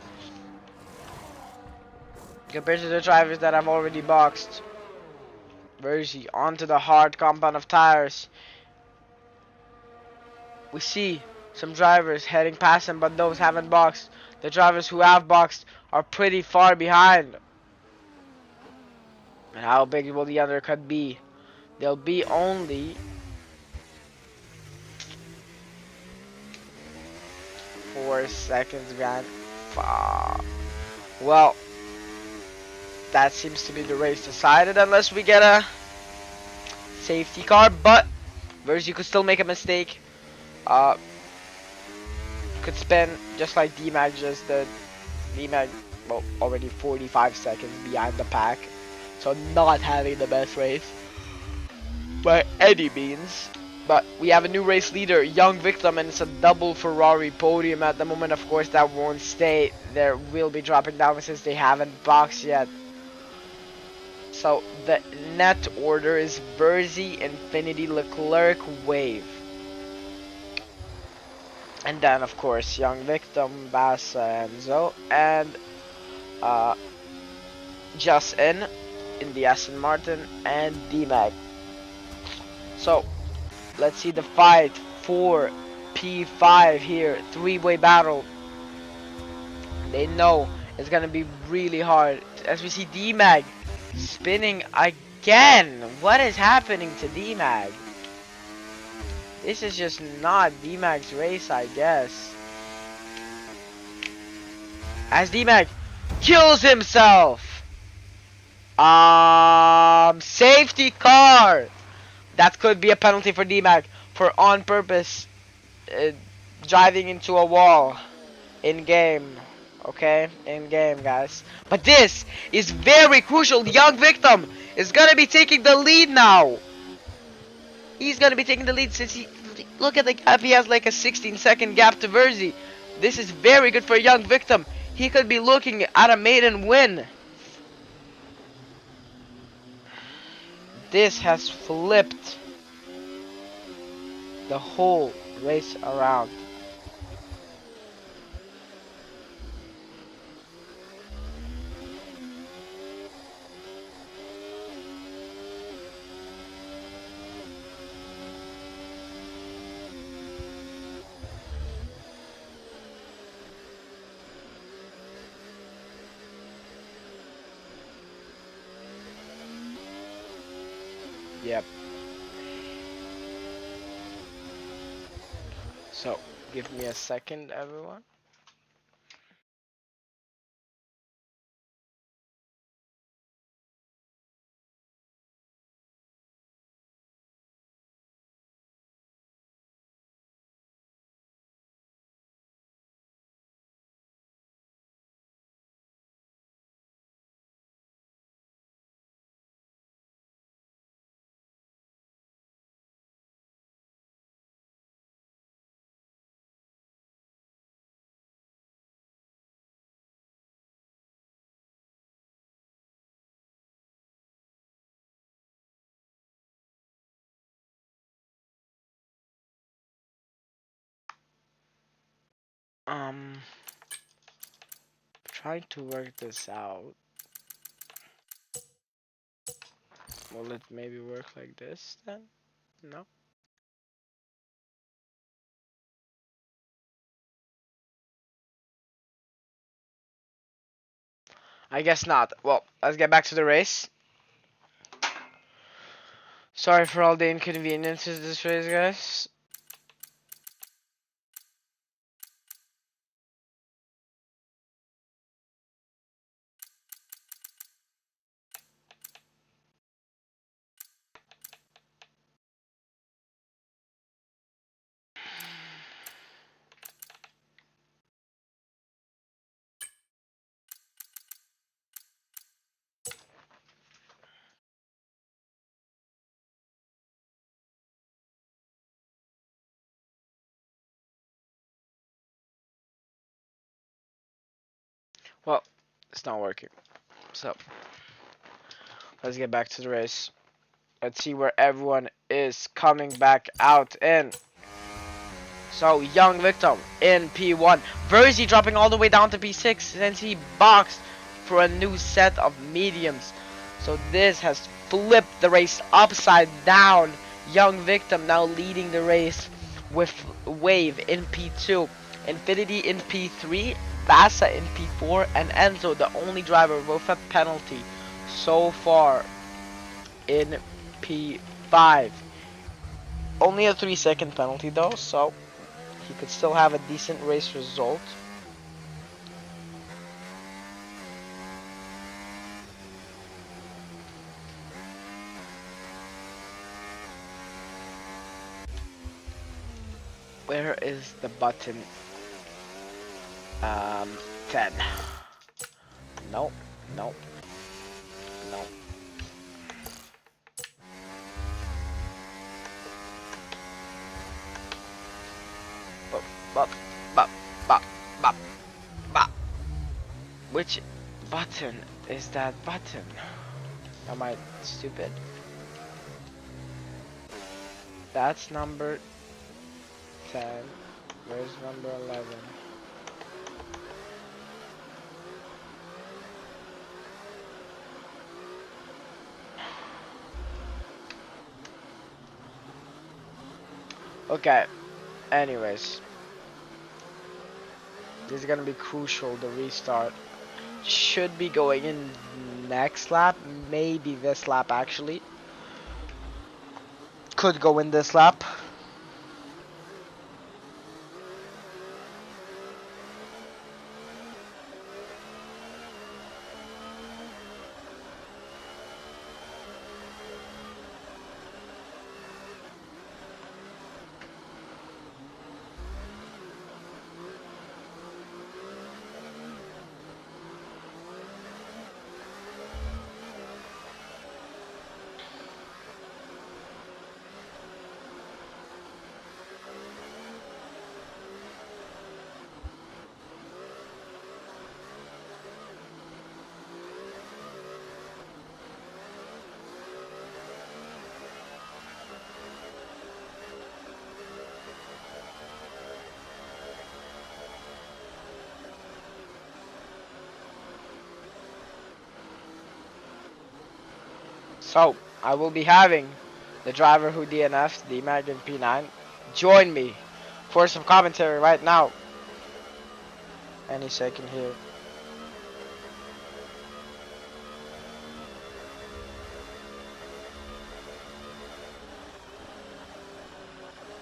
A: Compared to the drivers that have already boxed. Where is he? Onto the hard compound of tires. We see some drivers heading past him, but those haven't boxed. The drivers who have boxed are pretty far behind. And how big will the undercut be? There'll be only 4 seconds, grand. Well, that seems to be the race decided unless we get a safety car, but Verzi could still make a mistake. Could spin just like D-Mag just did. D-Mag, well, already 45 seconds behind the pack, so not having the best race by any means. But we have a new race leader, Young Victim, and it's a double Ferrari podium at the moment. Of course, that won't stay. There will be dropping down since they haven't boxed yet. So the net order is Verzi, Infinity, Leclerc, Wave. And then, of course, Young Victim, Bass, Enzo, and Just in the Aston Martin, and D-Mag. So, let's see the fight for P5 here. Three-way battle. They know it's gonna be really hard. As we see D-Mag spinning again. What is happening to D-Mag? This is just not D-Mag's race, I guess. As D-Mag kills himself. Safety car. That could be a penalty for D-Mag for on purpose driving into a wall in game. Okay, in game, guys. But this is very crucial. Young Victim is gonna be taking the lead now. He's gonna be taking the lead since he look at the gap. He has like a 16-second gap to Verzi. This is very good for Young Victim. He could be looking at a maiden win. This has flipped the whole race around. Yep. So, give me a second, everyone. Um, trying to work this out. Will it maybe work like this then? No? I guess not. Well, let's get back to the race. Sorry for all the inconveniences this race, guys. Well, it's not working. So, let's get back to the race. Let's see where everyone is coming back out in. So, Young Victim in P1. Verzi dropping all the way down to P6 since he boxed for a new set of mediums. So, this has flipped the race upside down. Young Victim now leading the race with Wave in P2, Infinity in P3, Bassa in P4, and Enzo, the only driver with a penalty so far, in P5. Only a 3-second penalty though, so he could still have a decent race result. Where is the button? 10. No, no, no. Bop, bop, bop, bop, bop, bop. Which button is that button? Am I stupid? That's number 10. Where's number 11? Okay, anyways. This is gonna be crucial, the restart. Should be going in next lap, maybe this lap actually. Could go in this lap. So, I will be having the driver who DNF'd, the American P9, join me for some commentary right now. Any second here.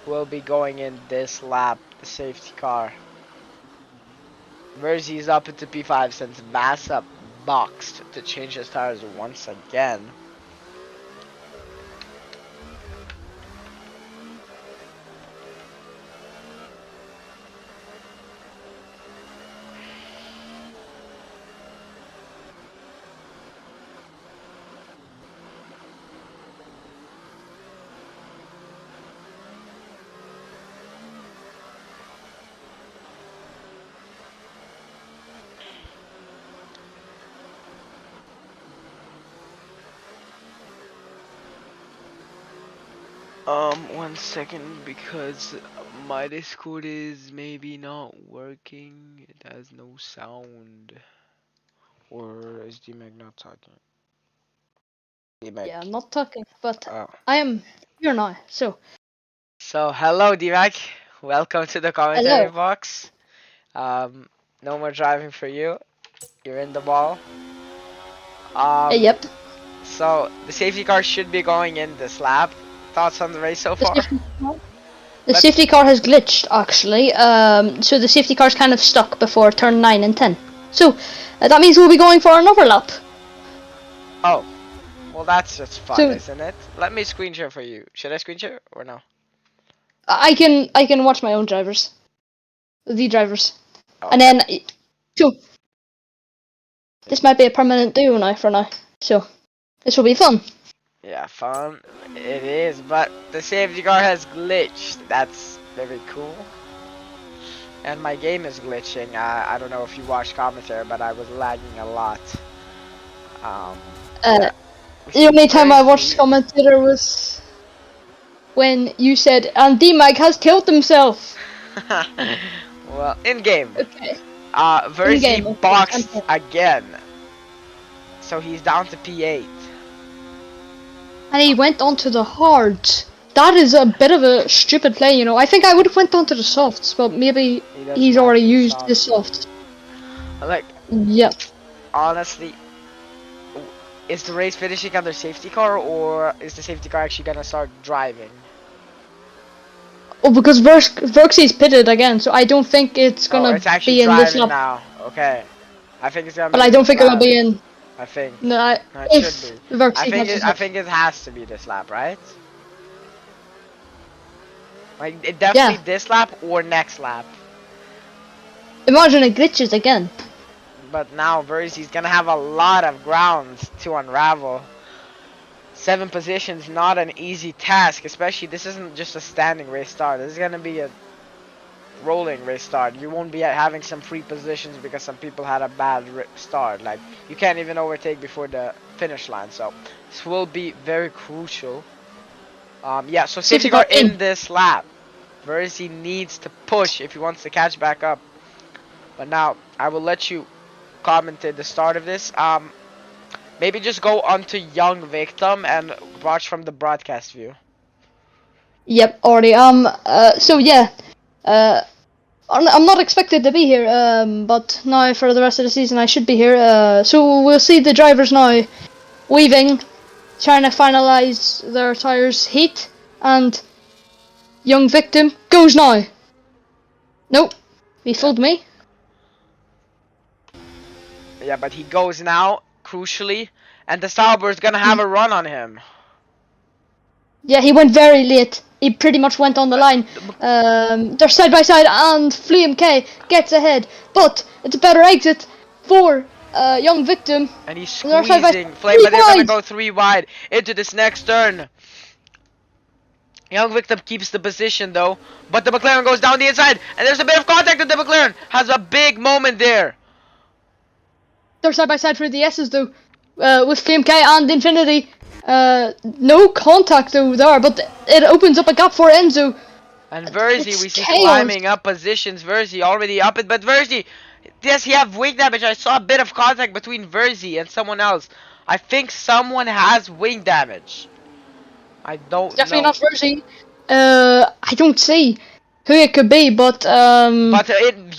A: Will be going in this lap, the safety car. Verzi is up into P5 since Massa boxed to change his tires once again. One second, because my Discord is maybe not working. It has no sound. Or is D-Mac not talking? D-Mac.
B: Yeah, I'm not talking, but
A: Oh.
B: I am here now. So,
A: So, hello D-Mac. Welcome to the commentary
B: hello.
A: box. No more driving for you. You're in the ball. Um,
B: Yep.
A: So the safety car should be going in this lap. Thoughts on the race so
B: The
A: far?
B: safety car, the
A: Let's.
B: safety car has glitched actually. So the safety car's kind of stuck before turn 9 and 10. So that means we'll be going for another lap.
A: Oh, well that's just fun,
B: So
A: isn't it? Let me screen share for you. Should I screen share or no?
B: I can watch my own drivers, the drivers, and
A: Okay.
B: then so this might be a permanent duo now for now. So this will be fun.
A: Yeah, fun. It is, but the safety car has glitched. That's very cool. And my game is glitching. I don't know if you watched commentary, but I was lagging a lot. Um,
B: Uh,
A: yeah. We
B: the
A: see
B: only time I watched
A: Verzi.
B: commentator was when you said, and D-Mag has killed himself.
A: Well, in game.
B: Okay. In
A: Verzi
B: game, okay.
A: boxed again. So he's down to P8.
B: And he went onto the hards. That is a bit of a stupid play, you know. I think I would have went onto the softs, but maybe
A: He doesn't
B: he's
A: have
B: already
A: the
B: used his
A: soft.
B: softs.
A: Like,
B: Yep.
A: honestly, is the race finishing on their safety car, or is the safety car actually gonna start driving?
B: Oh, because Verxie's pitted again, so I don't think it's
A: Oh,
B: gonna
A: it's actually
B: be in this
A: driving
B: lap.
A: now. Okay. I think it's gonna
B: But
A: be
B: I
A: in
B: don't
A: this
B: think it'll
A: lap.
B: be in.
A: I think.
B: No,
A: No, it should
B: if
A: be.
B: Verxie has his
A: I
B: luck.
A: think it has to be this lap, right? Like it
B: Yeah.
A: definitely this lap or next lap.
B: Imagine it glitches again.
A: But now Verzi's gonna have a lot of grounds to unravel. 7 positions, not an easy task, especially this isn't just a standing race start. This is gonna be a rolling race start. You won't be having some free positions because some people had a bad start. Like you can't even overtake before the finish line. So this will be very crucial. Yeah. So
B: Safety
A: safety
B: car
A: car
B: in.
A: in this lap. Verzi needs to push if he wants to catch back up. But now I will let you commentate the start of this. Maybe just go onto young victim and watch from the broadcast view.
B: Yep, already. So yeah. Uh, I'm not expected to be here. But now for the rest of the season, I should be here. So we'll see the drivers now weaving, trying to finalize their tires heat, and young victim goes now. Nope, he
A: Yeah.
B: fooled me.
A: Yeah, but he goes now, crucially, and the Sauber's gonna have a run on him.
B: Yeah, he went very late. He pretty much went on the
A: But
B: line.
A: the,
B: They're side by side, and Fleam K gets ahead, but it's a better exit for young victim.
A: and he's
B: They're side by side,
A: squeezing Flame,
B: 3
A: but they're gonna
B: wide.
A: go 3 wide into this next turn. Young Victim keeps the position though, but the McLaren goes down the inside, and there's a bit of contact with the McLaren. Has a big moment there.
B: They're side by side for the S's though, with Flame K and Infinity. No contact though there, but it opens up a gap for Enzo.
A: And Verzi,
B: It's
A: we see
B: chaos.
A: climbing up positions. Verzi already up it, but Verzi, does he have wing damage? I saw a bit of contact between Verzi and someone else. I think someone has wing damage. I
B: It's
A: don't
B: definitely
A: know.
B: not Verzi. I don't see who it could be, but
A: But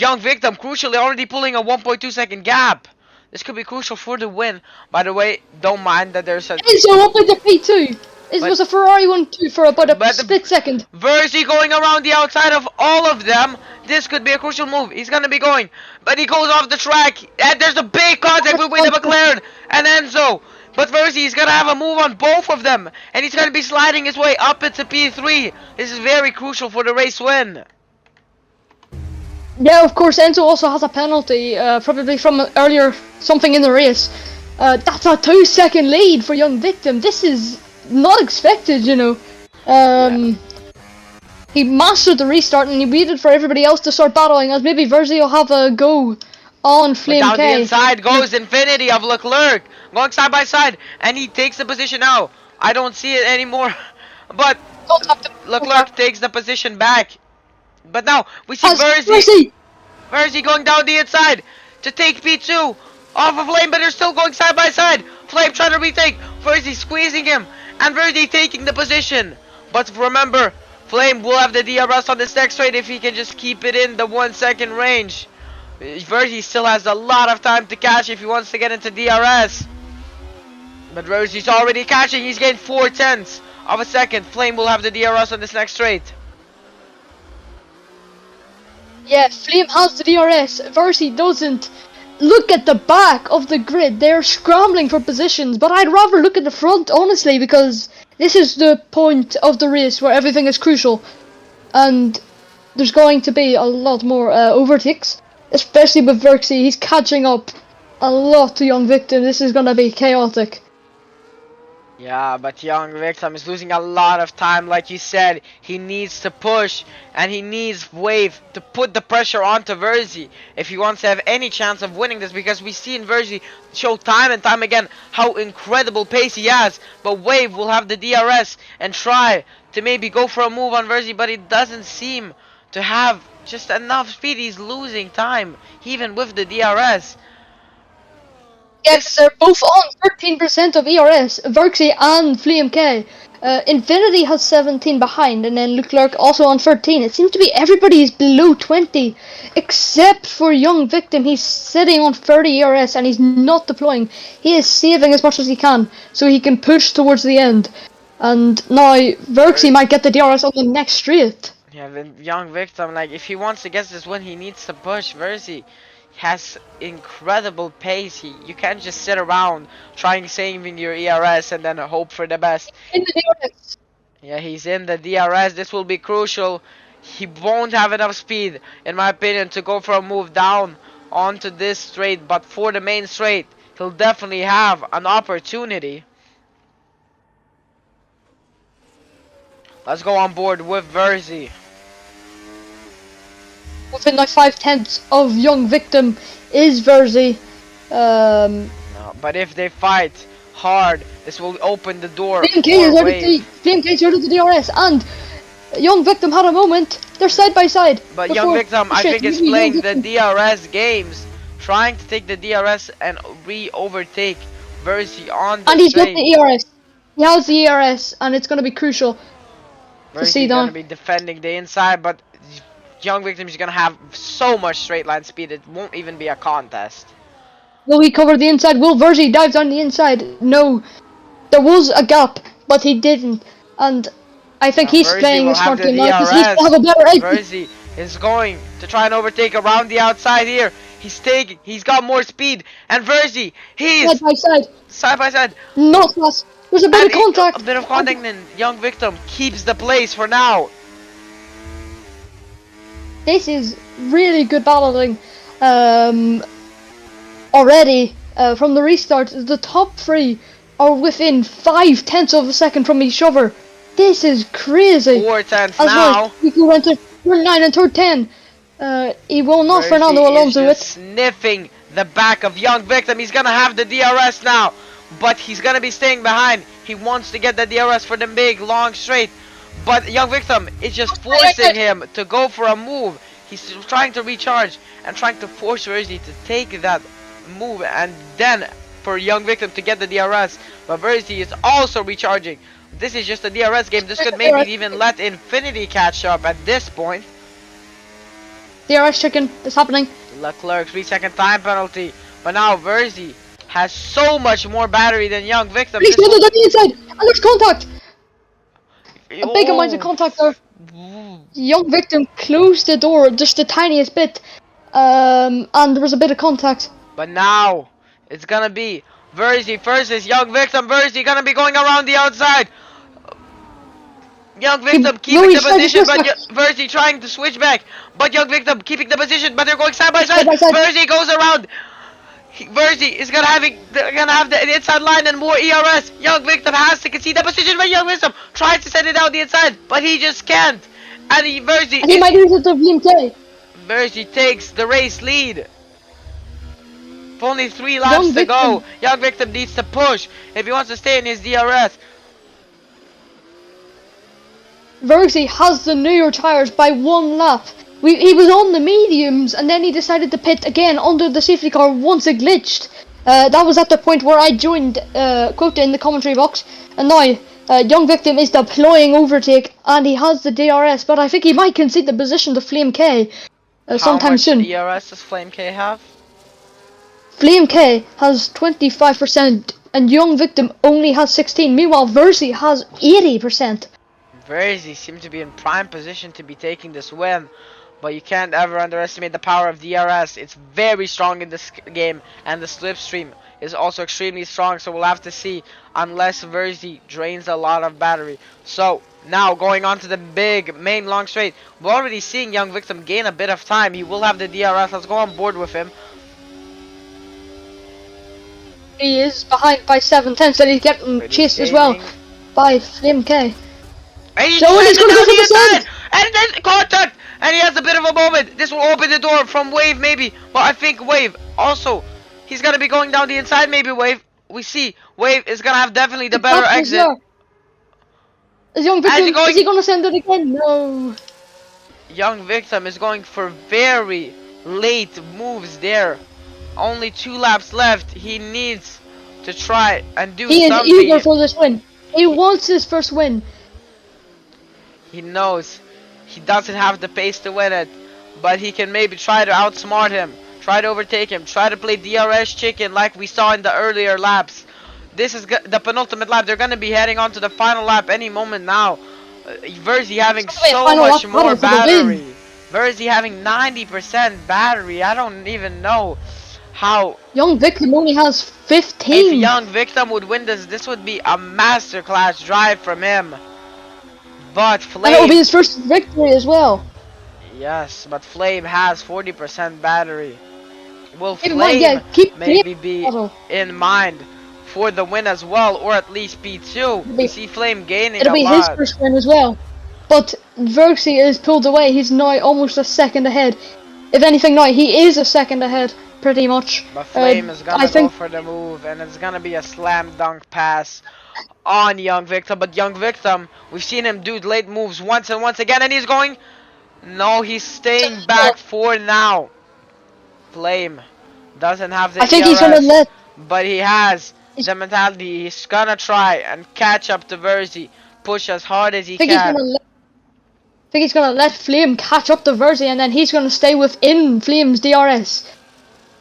A: young victim, crucially, already pulling a 1.2 second gap. This could be crucial for the win. By the way, don't mind that there's a.
B: Enzo up with the P2. It
A: But
B: was a Ferrari 1-2 for about a
A: but
B: split second.
A: Verzi going around the outside of all of them. This could be a crucial move. He's gonna be going, but he goes off the track, and there's a big contact between the McLaren and Enzo. But Verzi is gonna have a move on both of them, and he's gonna be sliding his way up into P3. This is very crucial for the race win.
B: Yeah, of course, Enzo also has a penalty, probably from earlier something in the race. That's a 2-second lead for young victim. This is not expected, you know.
A: Yeah.
B: He mastered the restart and he waited for everybody else to start battling, as maybe Verzi will have a go on
A: But
B: Flame
A: down the
B: K.
A: inside goes Infinity of Leclerc, going side by side, and he takes the position now. I don't see it anymore, but
B: Don't have to
A: Leclerc takes the position back. But now we see
B: As
A: Verzi. Verzi going down the inside to take P2 off of Flame, but they're still going side by side. Flame trying to retake. Verzi squeezing him, and Verzi taking the position. But remember, Flame will have the DRS on this next straight if he can just keep it in the 1 second range. Verzi still has a lot of time to catch if he wants to get into DRS. But Rosie's already catching. He's gained 4/10 of a second. Flame will have the DRS on this next straight.
B: Yeah, Flame has the DRS. Versi doesn't. Look at the back of the grid. They're scrambling for positions, but I'd rather look at the front, honestly, because this is the point of the race where everything is crucial. And there's going to be a lot more overtakes, especially with Versi. He's catching up a lot to Young Victim. This is going to be chaotic.
A: Yeah, but Young Victim is losing a lot of time. Like you said, he needs to push and he needs Wave to put the pressure onto Verzi if he wants to have any chance of winning this, because we see in Verzi show time and time again how incredible pace he has. But Wave will have the DRS and try to maybe go for a move on Verzi, but it doesn't seem to have just enough speed. He's losing time even with the DRS.
B: Yeah, because they're both on 13% of ERS, Verxy and Flame K. Infinity has 17 behind, and then Leclerc also on 13. It seems to be everybody is below 20, except for Young Victim. He's sitting on 30 ERS and he's not deploying. He is saving as much as he can, so he can push towards the end. And now Verxy might get the DRS on the next straight.
A: Yeah, the Young Victim, like, if he wants to get this win, he needs to push. Verzi has incredible pace. You can't just sit around trying saving your ERS and then hope for the best.
B: In the DRS.
A: Yeah, he's in the DRS. This will be crucial. He won't have enough speed, in my opinion, to go for a move down onto this straight, but for the main straight, he'll definitely have an opportunity. Let's go on board with Verzi.
B: Within like 5/10 of Young Victim is Verzi.
A: No, but if they fight hard, this will open the door
B: Flame K is
A: for
B: out of
A: Wave.
B: Flame K is out of the DRS, and Young Victim had a moment. They're side by side.
A: But Young Victim, I think, is playing the DRS games, trying to take the DRS and re-overtake Verzi on the
B: and he's got
A: straight.
B: the ERS. He has the ERS, and it's going to be crucial to see
A: Verzi gonna
B: down.
A: be defending the inside, but Young Victim is gonna have so much straight line speed, it won't even be a contest.
B: Will he cover the inside? Will Verzi dive down the inside? No. There was a gap, but he didn't. And I think he's
A: Verzi
B: playing
A: will
B: a
A: have
B: smart
A: the
B: game now because
A: DRS.
B: he's have a better exit.
A: Verzi is going to try and overtake around the outside here. He's got more speed, and Verzi, he's
B: Side by side.
A: side by side.
B: Not fast. There's a bit of contact.
A: A bit of contact, and Young Victim keeps the place for now.
B: This is really good battling already from the restart. The top three are within 5/10 of a second from each other. This is crazy.
A: 4/10
B: As
A: now.
B: well, Nico went to turn 9 and turn 10. He will not Fernando Alonso
A: is
B: it.
A: sniffing the back of Young Victim. He's gonna have the DRS now, but he's gonna be staying behind. He wants to get the DRS for the big long straight, but Young Victim is just forcing him to go for a move. He's trying to recharge and trying to force Verzi to take that move, and then for Young Victim to get the DRS. But Verzi is also recharging. This is just a DRS game. This could maybe even let Infinity catch up at this point.
B: DRS chicken is happening.
A: Leclerc 3-second time penalty, but now Verzi has so much more battery than Young Victim.
B: He's going to the inside, and there's contact. A big amount of
A: Oh.
B: contact there. Young Victim closed the door just the tiniest bit, and there was a bit of contact.
A: But now it's gonna be Verzi versus Young Victim. Verzi gonna be going around the outside. Young Victim keeping the position, but Verzi trying to switch back. But Young Victim keeping the position, but they're going side by side. Verzi goes around. Verzi is gonna have the inside line and more ERS. Young Victim has to concede the position, but Young Victim tries to send it down the inside, but he just can't. And Verzi,
B: and he might lose it to Flame K.
A: Verzi takes the race lead. Only 3 laps to go. Young Victim needs to push if he wants to stay in his DRS.
B: Verzi has the newer tires by 1 lap. He was on the mediums, and then he decided to pit again under the safety car once it glitched. That was at the point where I joined Quota in the commentary box, and now Young Victim is deploying overtake, and he has the DRS, but I think he might concede the position to Flame K sometime soon.
A: How much DRS does Flame K have?
B: Flame K has 25% and Young Victim only has 16. Meanwhile, Verzi has 80%.
A: Verzi seems to be in prime position to be taking this win, but you can't ever underestimate the power of DRS. It's very strong in this game, and the slipstream is also extremely strong, so we'll have to see unless Verzi drains a lot of battery. So, now going on to the big main long straight, we're already seeing Young Victim gain a bit of time. He will have the DRS. Let's go on board with him.
B: He is behind by 7/10, and he's getting chased as well by Flame K.
A: And he's
B: So he's
A: going
B: gonna go
A: down
B: for
A: the
B: the side!
A: inside, and then contact, and he has a bit of a moment. This will open the door from Wave maybe, but I think Wave also, he's gonna be going down the inside maybe. Wave, we see Wave is gonna have definitely the better exit.
B: Is Young Victim, is he gonna send it again? No.
A: Young Victim is going for very late moves there. Only 2 laps left. He needs to try and do something.
B: He is eager for this win. He wants his first win.
A: He knows he doesn't have the pace to win it, but he can maybe try to outsmart him, try to overtake him, try to play DRS chicken like we saw in the earlier laps. This is the penultimate lap. They're going to be heading on to the final lap any moment now. Verzi having so much more battery. Verzi having 90% battery. I don't even know how.
B: Young Victim only has 15.
A: If Young Victim would win this would be a masterclass drive from him. But Flame,
B: and it will be his first victory as well.
A: Yes, but Flame has 40% battery. Will Flame maybe be in mind for the win as well, or at least P2? We see Flame gaining a lot.
B: It'll be his first win as well. But Verzi is pulled away. He's now almost a second ahead. If anything, now he is a second ahead, pretty much.
A: But Flame is gonna go for the move, and it's gonna be a slam dunk pass on Young Victim. But Young Victim, we've seen him do late moves once and once again, and he's going. No, he's staying back for now. Flame doesn't have the
B: he's gonna
A: but he has the mentality. He's gonna try and catch up to Verzi, push as hard as he can.
B: I think he's gonna let Flame catch up to Verzi, and then he's gonna stay within Flame's DRS.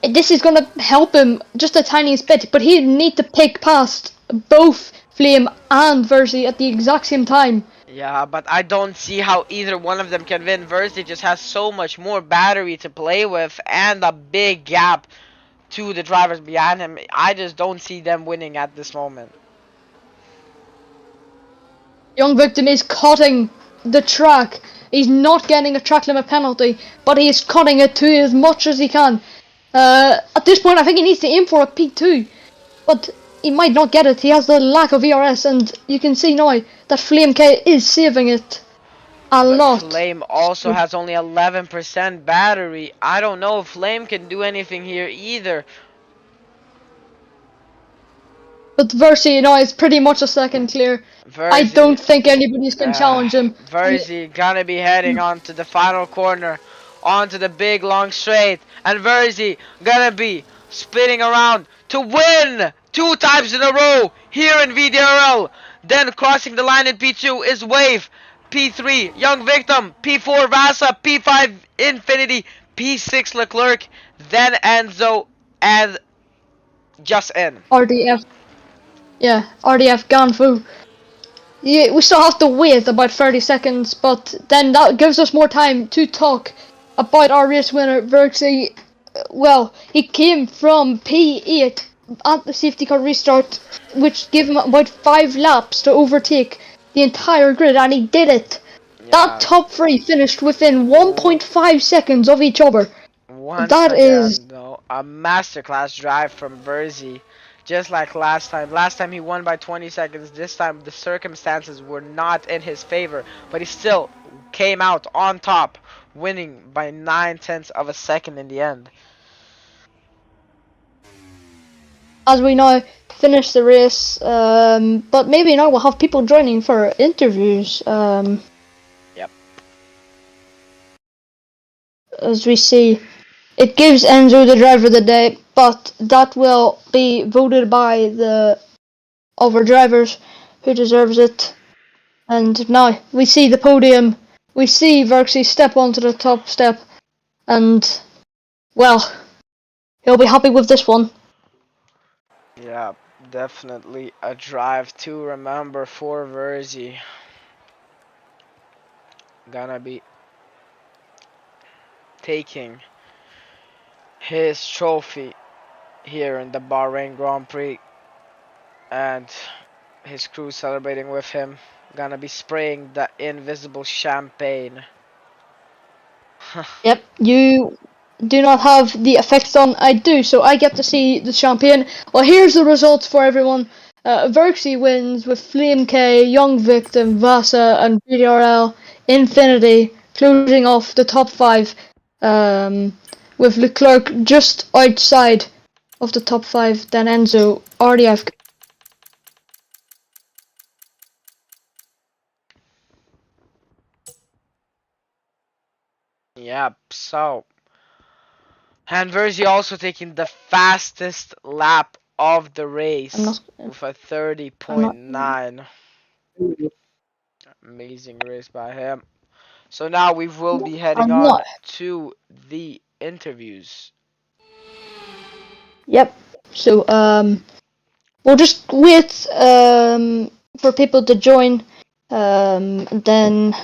B: This is gonna help him just a tiniest bit, but he need to pick past both Flame and Verzi at the exact same time.
A: Yeah, but I don't see how either one of them can win. Verzi just has so much more battery to play with and a big gap to the drivers behind him. I just don't see them winning at this moment.
B: Young Victim is cutting the track. He's not getting a track limit penalty, but he is cutting it to as much as he can. At this point, I think he needs to aim for a P2, but he might not get it. He has the lack of ERS, and you can see now that Flame K is saving it a lot.
A: Flame also has only 11% battery. I don't know if Flame can do anything here either.
B: But Verzi now is pretty much a second clear. Verzi, I don't think anybody's can challenge him.
A: Verzi gonna be heading on to the final corner, onto the big long straight, and Verzi gonna be spinning around to win 2 times in a row here in VDRL. Then crossing the line in P2 is Wave, P3 Young Victim, P4 Vasa, P5 Infinity, P6 Leclerc, then Enzo, and just in
B: RDF. Yeah, RDF Ganfu. Yeah, we still have to wait about 30 seconds, but then that gives us more time to talk about our race winner, Verzi. Well, he came from P8 at the safety car restart, which gave him about 5 laps to overtake the entire grid, and he did it. Yeah. That top 3 finished within 1.5 seconds of each other. That is
A: a masterclass drive from Verzi. Just like last time. Last time he won by 20 seconds. This time the circumstances were not in his favor, but he still came out on top, winning by 9/10 of a second in the end.
B: As we now finish the race, but maybe now we'll have people joining for interviews.
A: Yep.
B: As we see, it gives Enzo the driver of the day, but that will be voted by the other drivers who deserves it. And now we see the podium. We see Verzi step onto the top step, and well, he'll be happy with this one.
A: Yeah, Definitely a drive to remember for Verzi. Gonna be taking his trophy here in the Bahrain Grand Prix, and his crew celebrating with him. Gonna be spraying the invisible champagne.
B: Yep, you do not have the effect on I do, so I get to see the champion. Well, here's the results for everyone. Verxy wins with Flame K, Young Victim, Vasa, and VDRL Infinity closing off the top 5, with Leclerc just outside of the top 5, then Enzo, RDF.
A: Yep, so. And Verzi also taking the fastest lap of the
B: I'm
A: race
B: not.
A: with a
B: I'm not.
A: 30.9. Amazing race by him. So now we will be heading
B: I'm
A: on
B: not.
A: to the interviews.
B: Yep. So we'll just wait for people to join. Then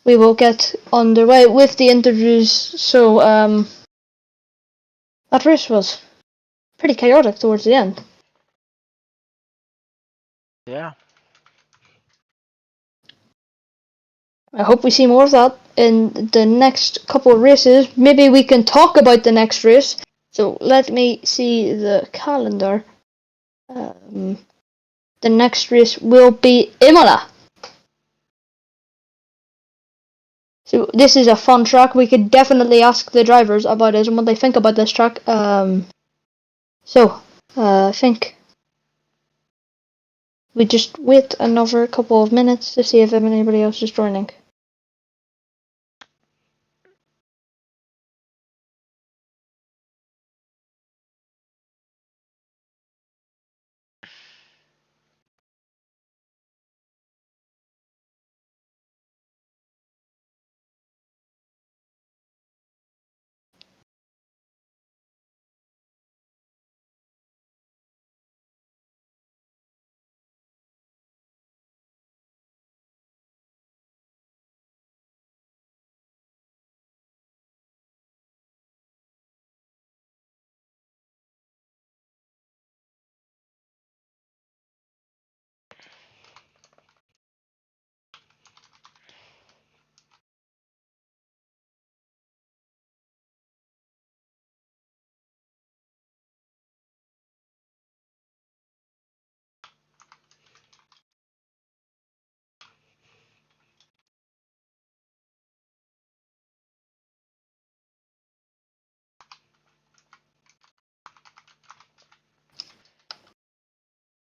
B: we will get underway with the interviews. So that race was pretty chaotic towards the end.
A: Yeah.
B: I hope we see more of that in the next couple of races. Maybe we can talk about the next race. So let me see the calendar. Um, the next race will be Imola. So this is a fun track. We could definitely ask the drivers about it and what they think about this track. I think we just wait another couple of minutes to see if anybody else is joining.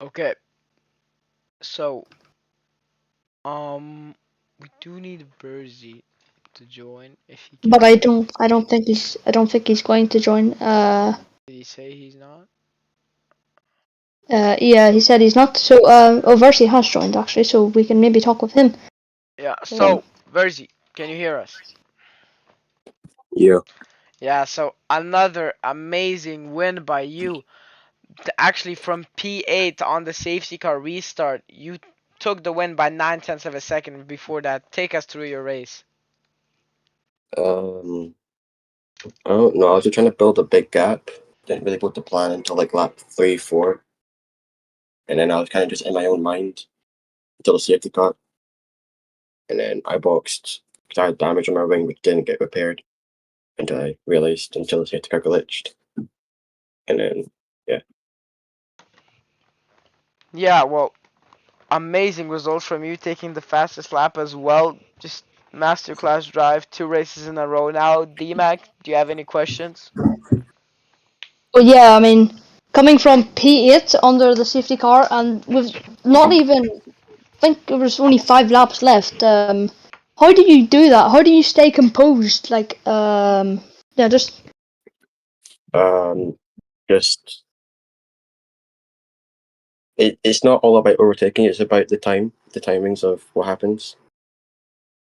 A: Okay. So, we do need Verzi to join if he
B: But
A: can.
B: I don't think he's going to join.
A: Did he say he's not?
B: Yeah, he said he's not. So, Versi has joined actually, so we can maybe talk with him.
A: Yeah.
B: Um,
A: So, Verzi, can you hear us?
C: Yeah.
A: Yeah. So another amazing win by you. Actually, from P8 on the safety car restart, you took the win by 9 tenths of a second. Before that, take us through your race.
C: Um, I don't know. I was just trying to build a big gap. Didn't really put the plan until like lap 3, 4. And then I was kind of just in my own mind until the safety car. And then I boxed because I had damage on my wing which didn't get repaired until I realized until the safety car glitched. And then, yeah.
A: Yeah, well, amazing results from you taking the fastest lap as well. Just masterclass drive, 2 races in a row now. DMAC, do you have any questions?
B: but yeah, I mean, coming from P8 under the safety car and with not even, I think there was only 5 laps left. How do you do that? How do you stay composed? Like, yeah, just
C: Um, just it's not all about overtaking. It's about the timings of what happens.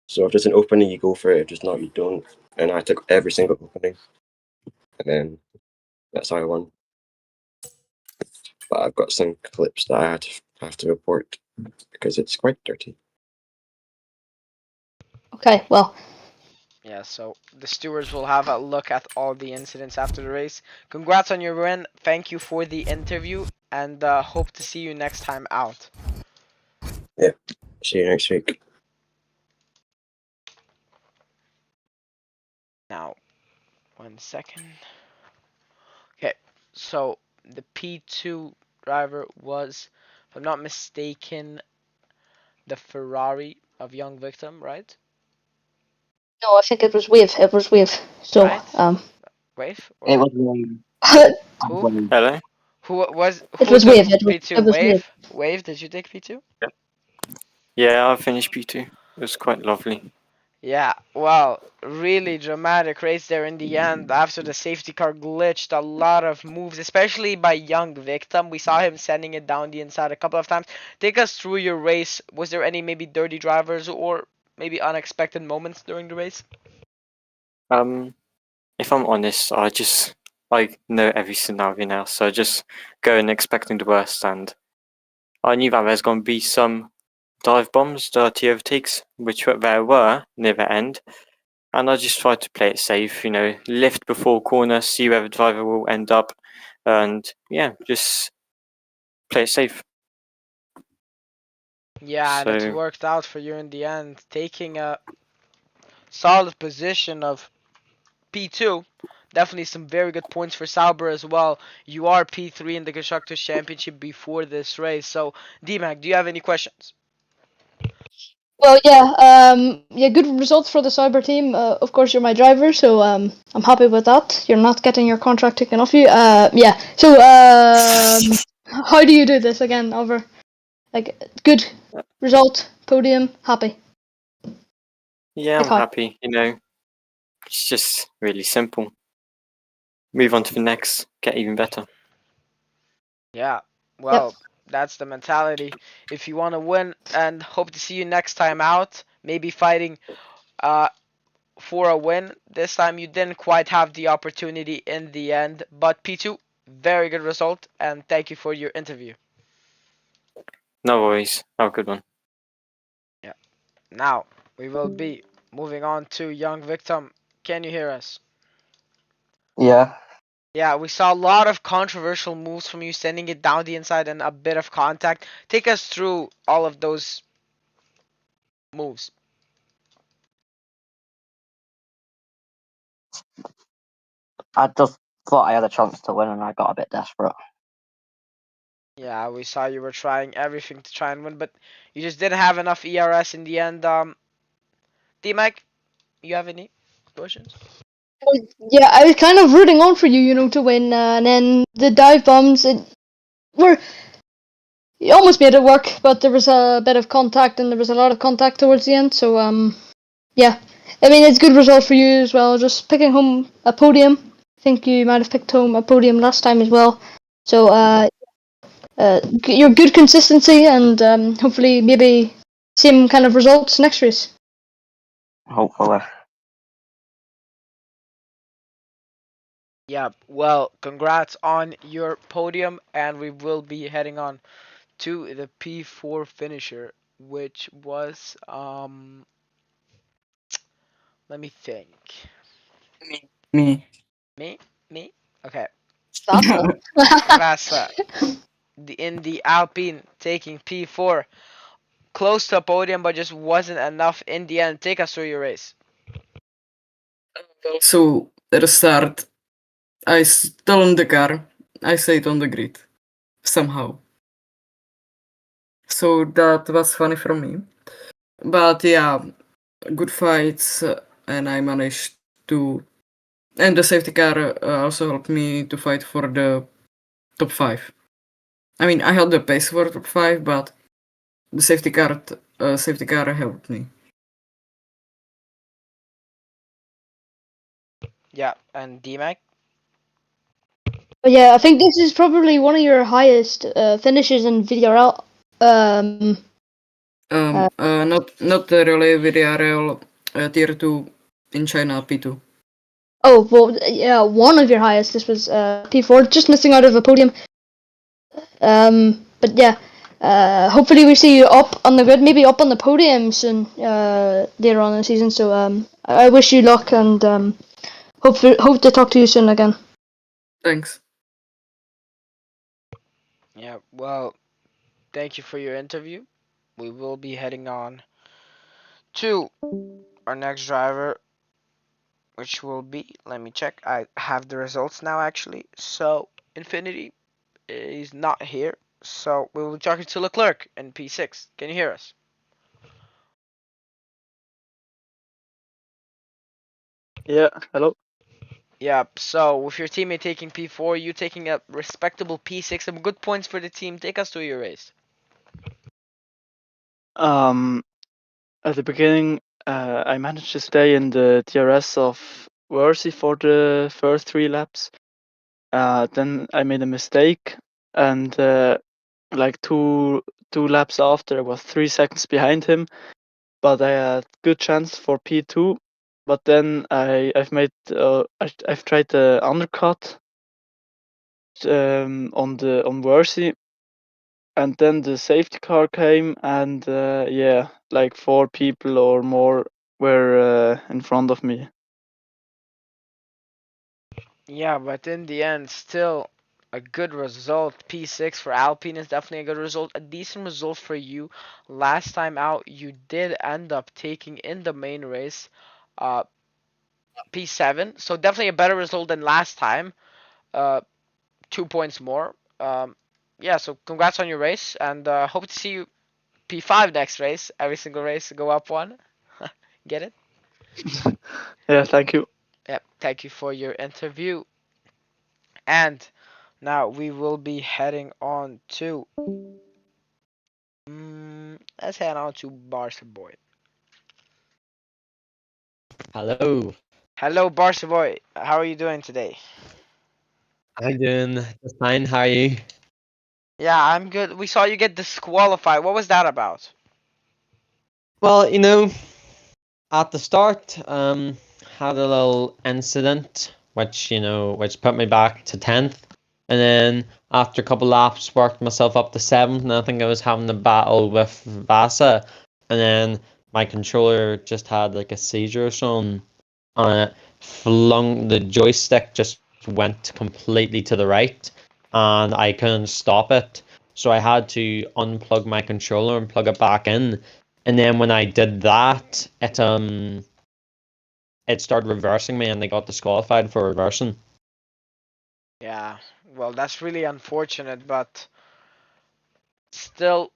C: So if there's an opening, you go for it. If there's not, you don't. And I took every single opening, and then that's how I won. but I've got some clips that I have to report because it's quite dirty.
B: Okay, well,
A: Yeah, so the stewards will have a look at all the incidents after the race. Congrats on your win. Thank you for the interview, and hope to see you next time out.
C: Yeah. See you next week.
A: Now, 1 second. Okay, so the P2 driver was, if I'm not mistaken, the Ferrari of Young Victim, right?
B: no, I think it was Wave. It was Wave. So,
A: Right? Wave?
D: It
A: Or
D: was
A: who?
D: Hello?
B: it
A: Who
B: was
A: took
B: Wave. It
A: P2?
B: was Wave.
A: Wave, did you take P2?
D: Yeah, I finished P2. It was quite lovely.
A: Yeah, well, really dramatic race there in the end after the safety car glitched a lot of moves, especially by Young Victim. We saw him sending it down the inside a couple of times. Take us through your race. Was there any maybe dirty drivers or maybe unexpected moments during the race?
D: If I'm honest, I just like know every scenario now, so I just go in expecting the worst, and I knew that there's going to be some dive bombs, dirty overtakes, which there were near the end, and I just tried to play it safe, lift before corner, see where the driver will end up, and yeah, just play it safe.
A: Yeah, and it
D: So
A: worked out for you in the end, taking a solid position of P2. Definitely some very good points for Sauber as well. You are P3 in the Constructors' Championship before this race. So, DMAC, do you have any questions?
B: Well, yeah, good results for the Cyber team. Of course, you're my driver, so I'm happy with that. You're not getting your contract taken off you. Yeah. So, how do you do this again, Over? Like, good result, podium, happy.
D: yeah,
B: Like
D: I'm
B: how?
D: happy. It's just really simple. Move on to the next, get even better.
A: Yeah,
B: Yep.
A: well, that's the mentality. If you want to win, and hope to see you next time out, maybe fighting uh, for a win. This time you didn't quite have the opportunity in the end, but P2, very good result, and thank you for your interview.
D: No worries. Have a good one.
A: Yeah. Now, we will be moving on to Young Victim. Can you hear us?
D: Yeah.
A: Yeah, we saw a lot of controversial moves from you, sending it down the inside and a bit of contact. Take us through all of those moves.
E: I just thought I had a chance to win and I got a bit desperate.
A: Yeah, we saw you were trying everything to try and win, but you just didn't have enough ERS in the end. D-Mac, you have any questions?
B: Yeah, I was kind of rooting on for you, to win, and then the dive bombs, were you almost made it work, but there was a bit of contact, and there was a lot of contact towards the end. So, yeah, I mean it's a good result for you as well. Just picking home a podium. I think you might have picked home a podium last time as well. So, your good consistency, and hopefully maybe same kind of results next race.
E: Hopefully.
A: Yeah, well, congrats on your podium, and we will be heading on to the P4 finisher, which was let me think.
F: Me.
A: Me? Me? Okay.
B: Vassal.
A: Vasa in the Alpine taking P4. Close to a podium, but just wasn't enough in the end. Take us through your race.
F: So at the start, I still in the car. I stayed on the grid somehow. So that was funny for me. But yeah, good fights, and I managed to. And the safety car also helped me to fight for the top 5. I mean, I had the pace for top 5, but the safety car helped me.
A: Yeah, and DMAC?
B: But yeah, I think this is probably one of your highest finishes in VDRL.
F: Not really VDRL tier 2 in China P2.
B: Oh well, yeah, one of your highest. This was P4, just missing out of a podium. But yeah, hopefully we see you up on the grid, maybe up on the podium soon later on in the season. So I wish you luck and hope to talk to you soon again.
F: Thanks.
A: Yeah, well, thank you for your interview. We will be heading on to our next driver, which will be, let me check. I have the results now actually. So, Infinity is not here. So, we will be talking to Leclerc in P6. Can you hear us?
G: Yeah, hello.
A: Yep, so with your teammate taking P4, you taking a respectable P6, some good points for the team. Take us through your race.
G: Um, at the beginning, I managed to stay in the DRS of Worthy for the first 3 laps. Then I made a mistake, and like two laps after, I was 3 seconds behind him, but I had good chance for P2. But then I've tried the undercut on Worthy, and then the safety car came, and yeah, like 4 people or more were in front of me.
A: Yeah, but in the end, still a good result. P6 for Alpine is definitely a good result. A decent result for you. Last time out, you did end up taking in the main race uh, P7. So definitely a better result than last time. Uh, 2 points more. Yeah, so congrats on your race, and hope to see you P5 next race. Every single race, go up one. Get it?
G: Yeah, thank you.
A: Yep, thank you for your interview. And now we will be heading on to. Let's head on to Barca Boy.
H: Hello.
A: Hello, Barca Boy. How are you doing today?
H: How you doing? Just fine. How are you?
A: Yeah, I'm good. We saw you get disqualified. What was that about?
H: Well, at the start, had a little incident which put me back to 10th. And then after a couple laps, worked myself up to 7th, and I think I was having a battle with Vasa. And then my controller just had like a seizure or something on it, flung the joystick, just went completely to the right, and I couldn't stop it. So I had to unplug my controller and plug it back in. And then when I did that, it started reversing me, and they got disqualified for reversing.
A: Yeah, well, that's really unfortunate, but still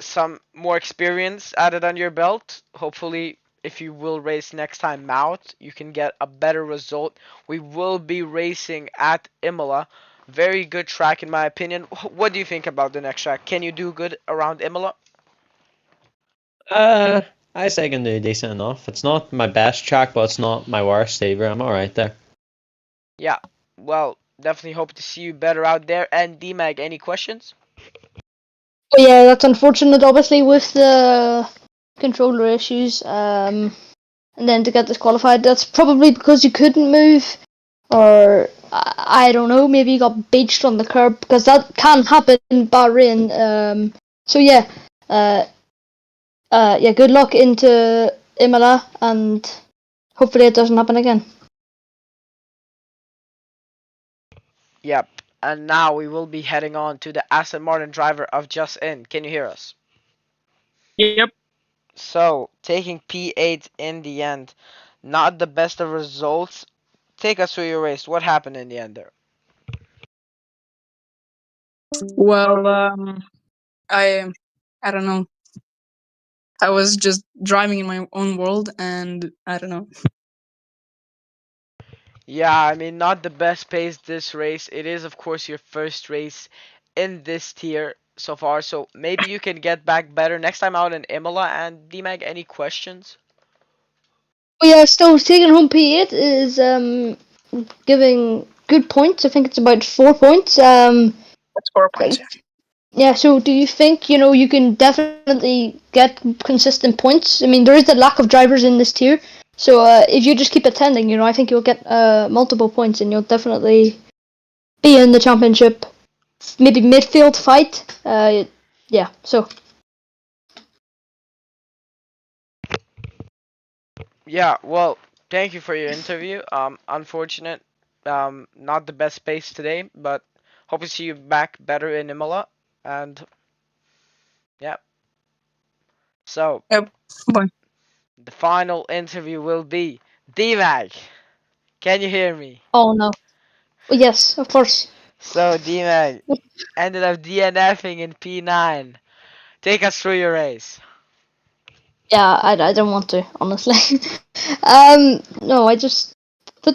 A: some more experience added on your belt. Hopefully, if you will race next time out, you can get a better result. We will be racing at Imola. Very good track in my opinion. What do you think about the next track? Can you do good around Imola?
H: Uh, I say I can do decent enough. It's not my best track, but it's not my worst either. I'm alright there.
A: Yeah, well, definitely hope to see you better out there. And DMAG, any questions?
B: But yeah, that's unfortunate, obviously, with the controller issues. And then to get disqualified, that's probably because you couldn't move, or I don't know, maybe you got beached on the curb, because that can happen in Bahrain. So yeah, yeah, good luck into Imola, and hopefully it doesn't happen again.
A: Yep. And now we will be heading on to the Aston Martin driver of Just In. Can you hear us?
G: Yep.
A: So, taking P8 in the end, not the best of results. Take us through your race. What happened in the end there?
I: Well, I don't know. I was just driving in my own world, and I don't know.
A: Yeah, I mean, not the best pace this race. It is, of course, your first race in this tier so far. So maybe you can get back better next time out in Imola. And DMAG, any questions?
B: But yeah, still taking home P8 is giving good points. I think it's about 4 points.
I: That's 4 points. Yeah.
B: Yeah, so do you think, you can definitely get consistent points? I mean, there is a lack of drivers in this tier, so if you just keep attending, I think you'll get multiple points and you'll definitely be in the championship. maybe midfield fight. Yeah. So
A: Yeah, well, thank you for your interview. Unfortunate, not the best pace today, but hope to see you back better in Imola. And yeah, so
I: Yep. Bye.
A: the final interview will be DMAG. Can you hear me?
B: oh no. Yes, of course.
A: So DMAG ended up DNFing in P9. Take us through your race.
B: Yeah, I don't want to honestly. No, I just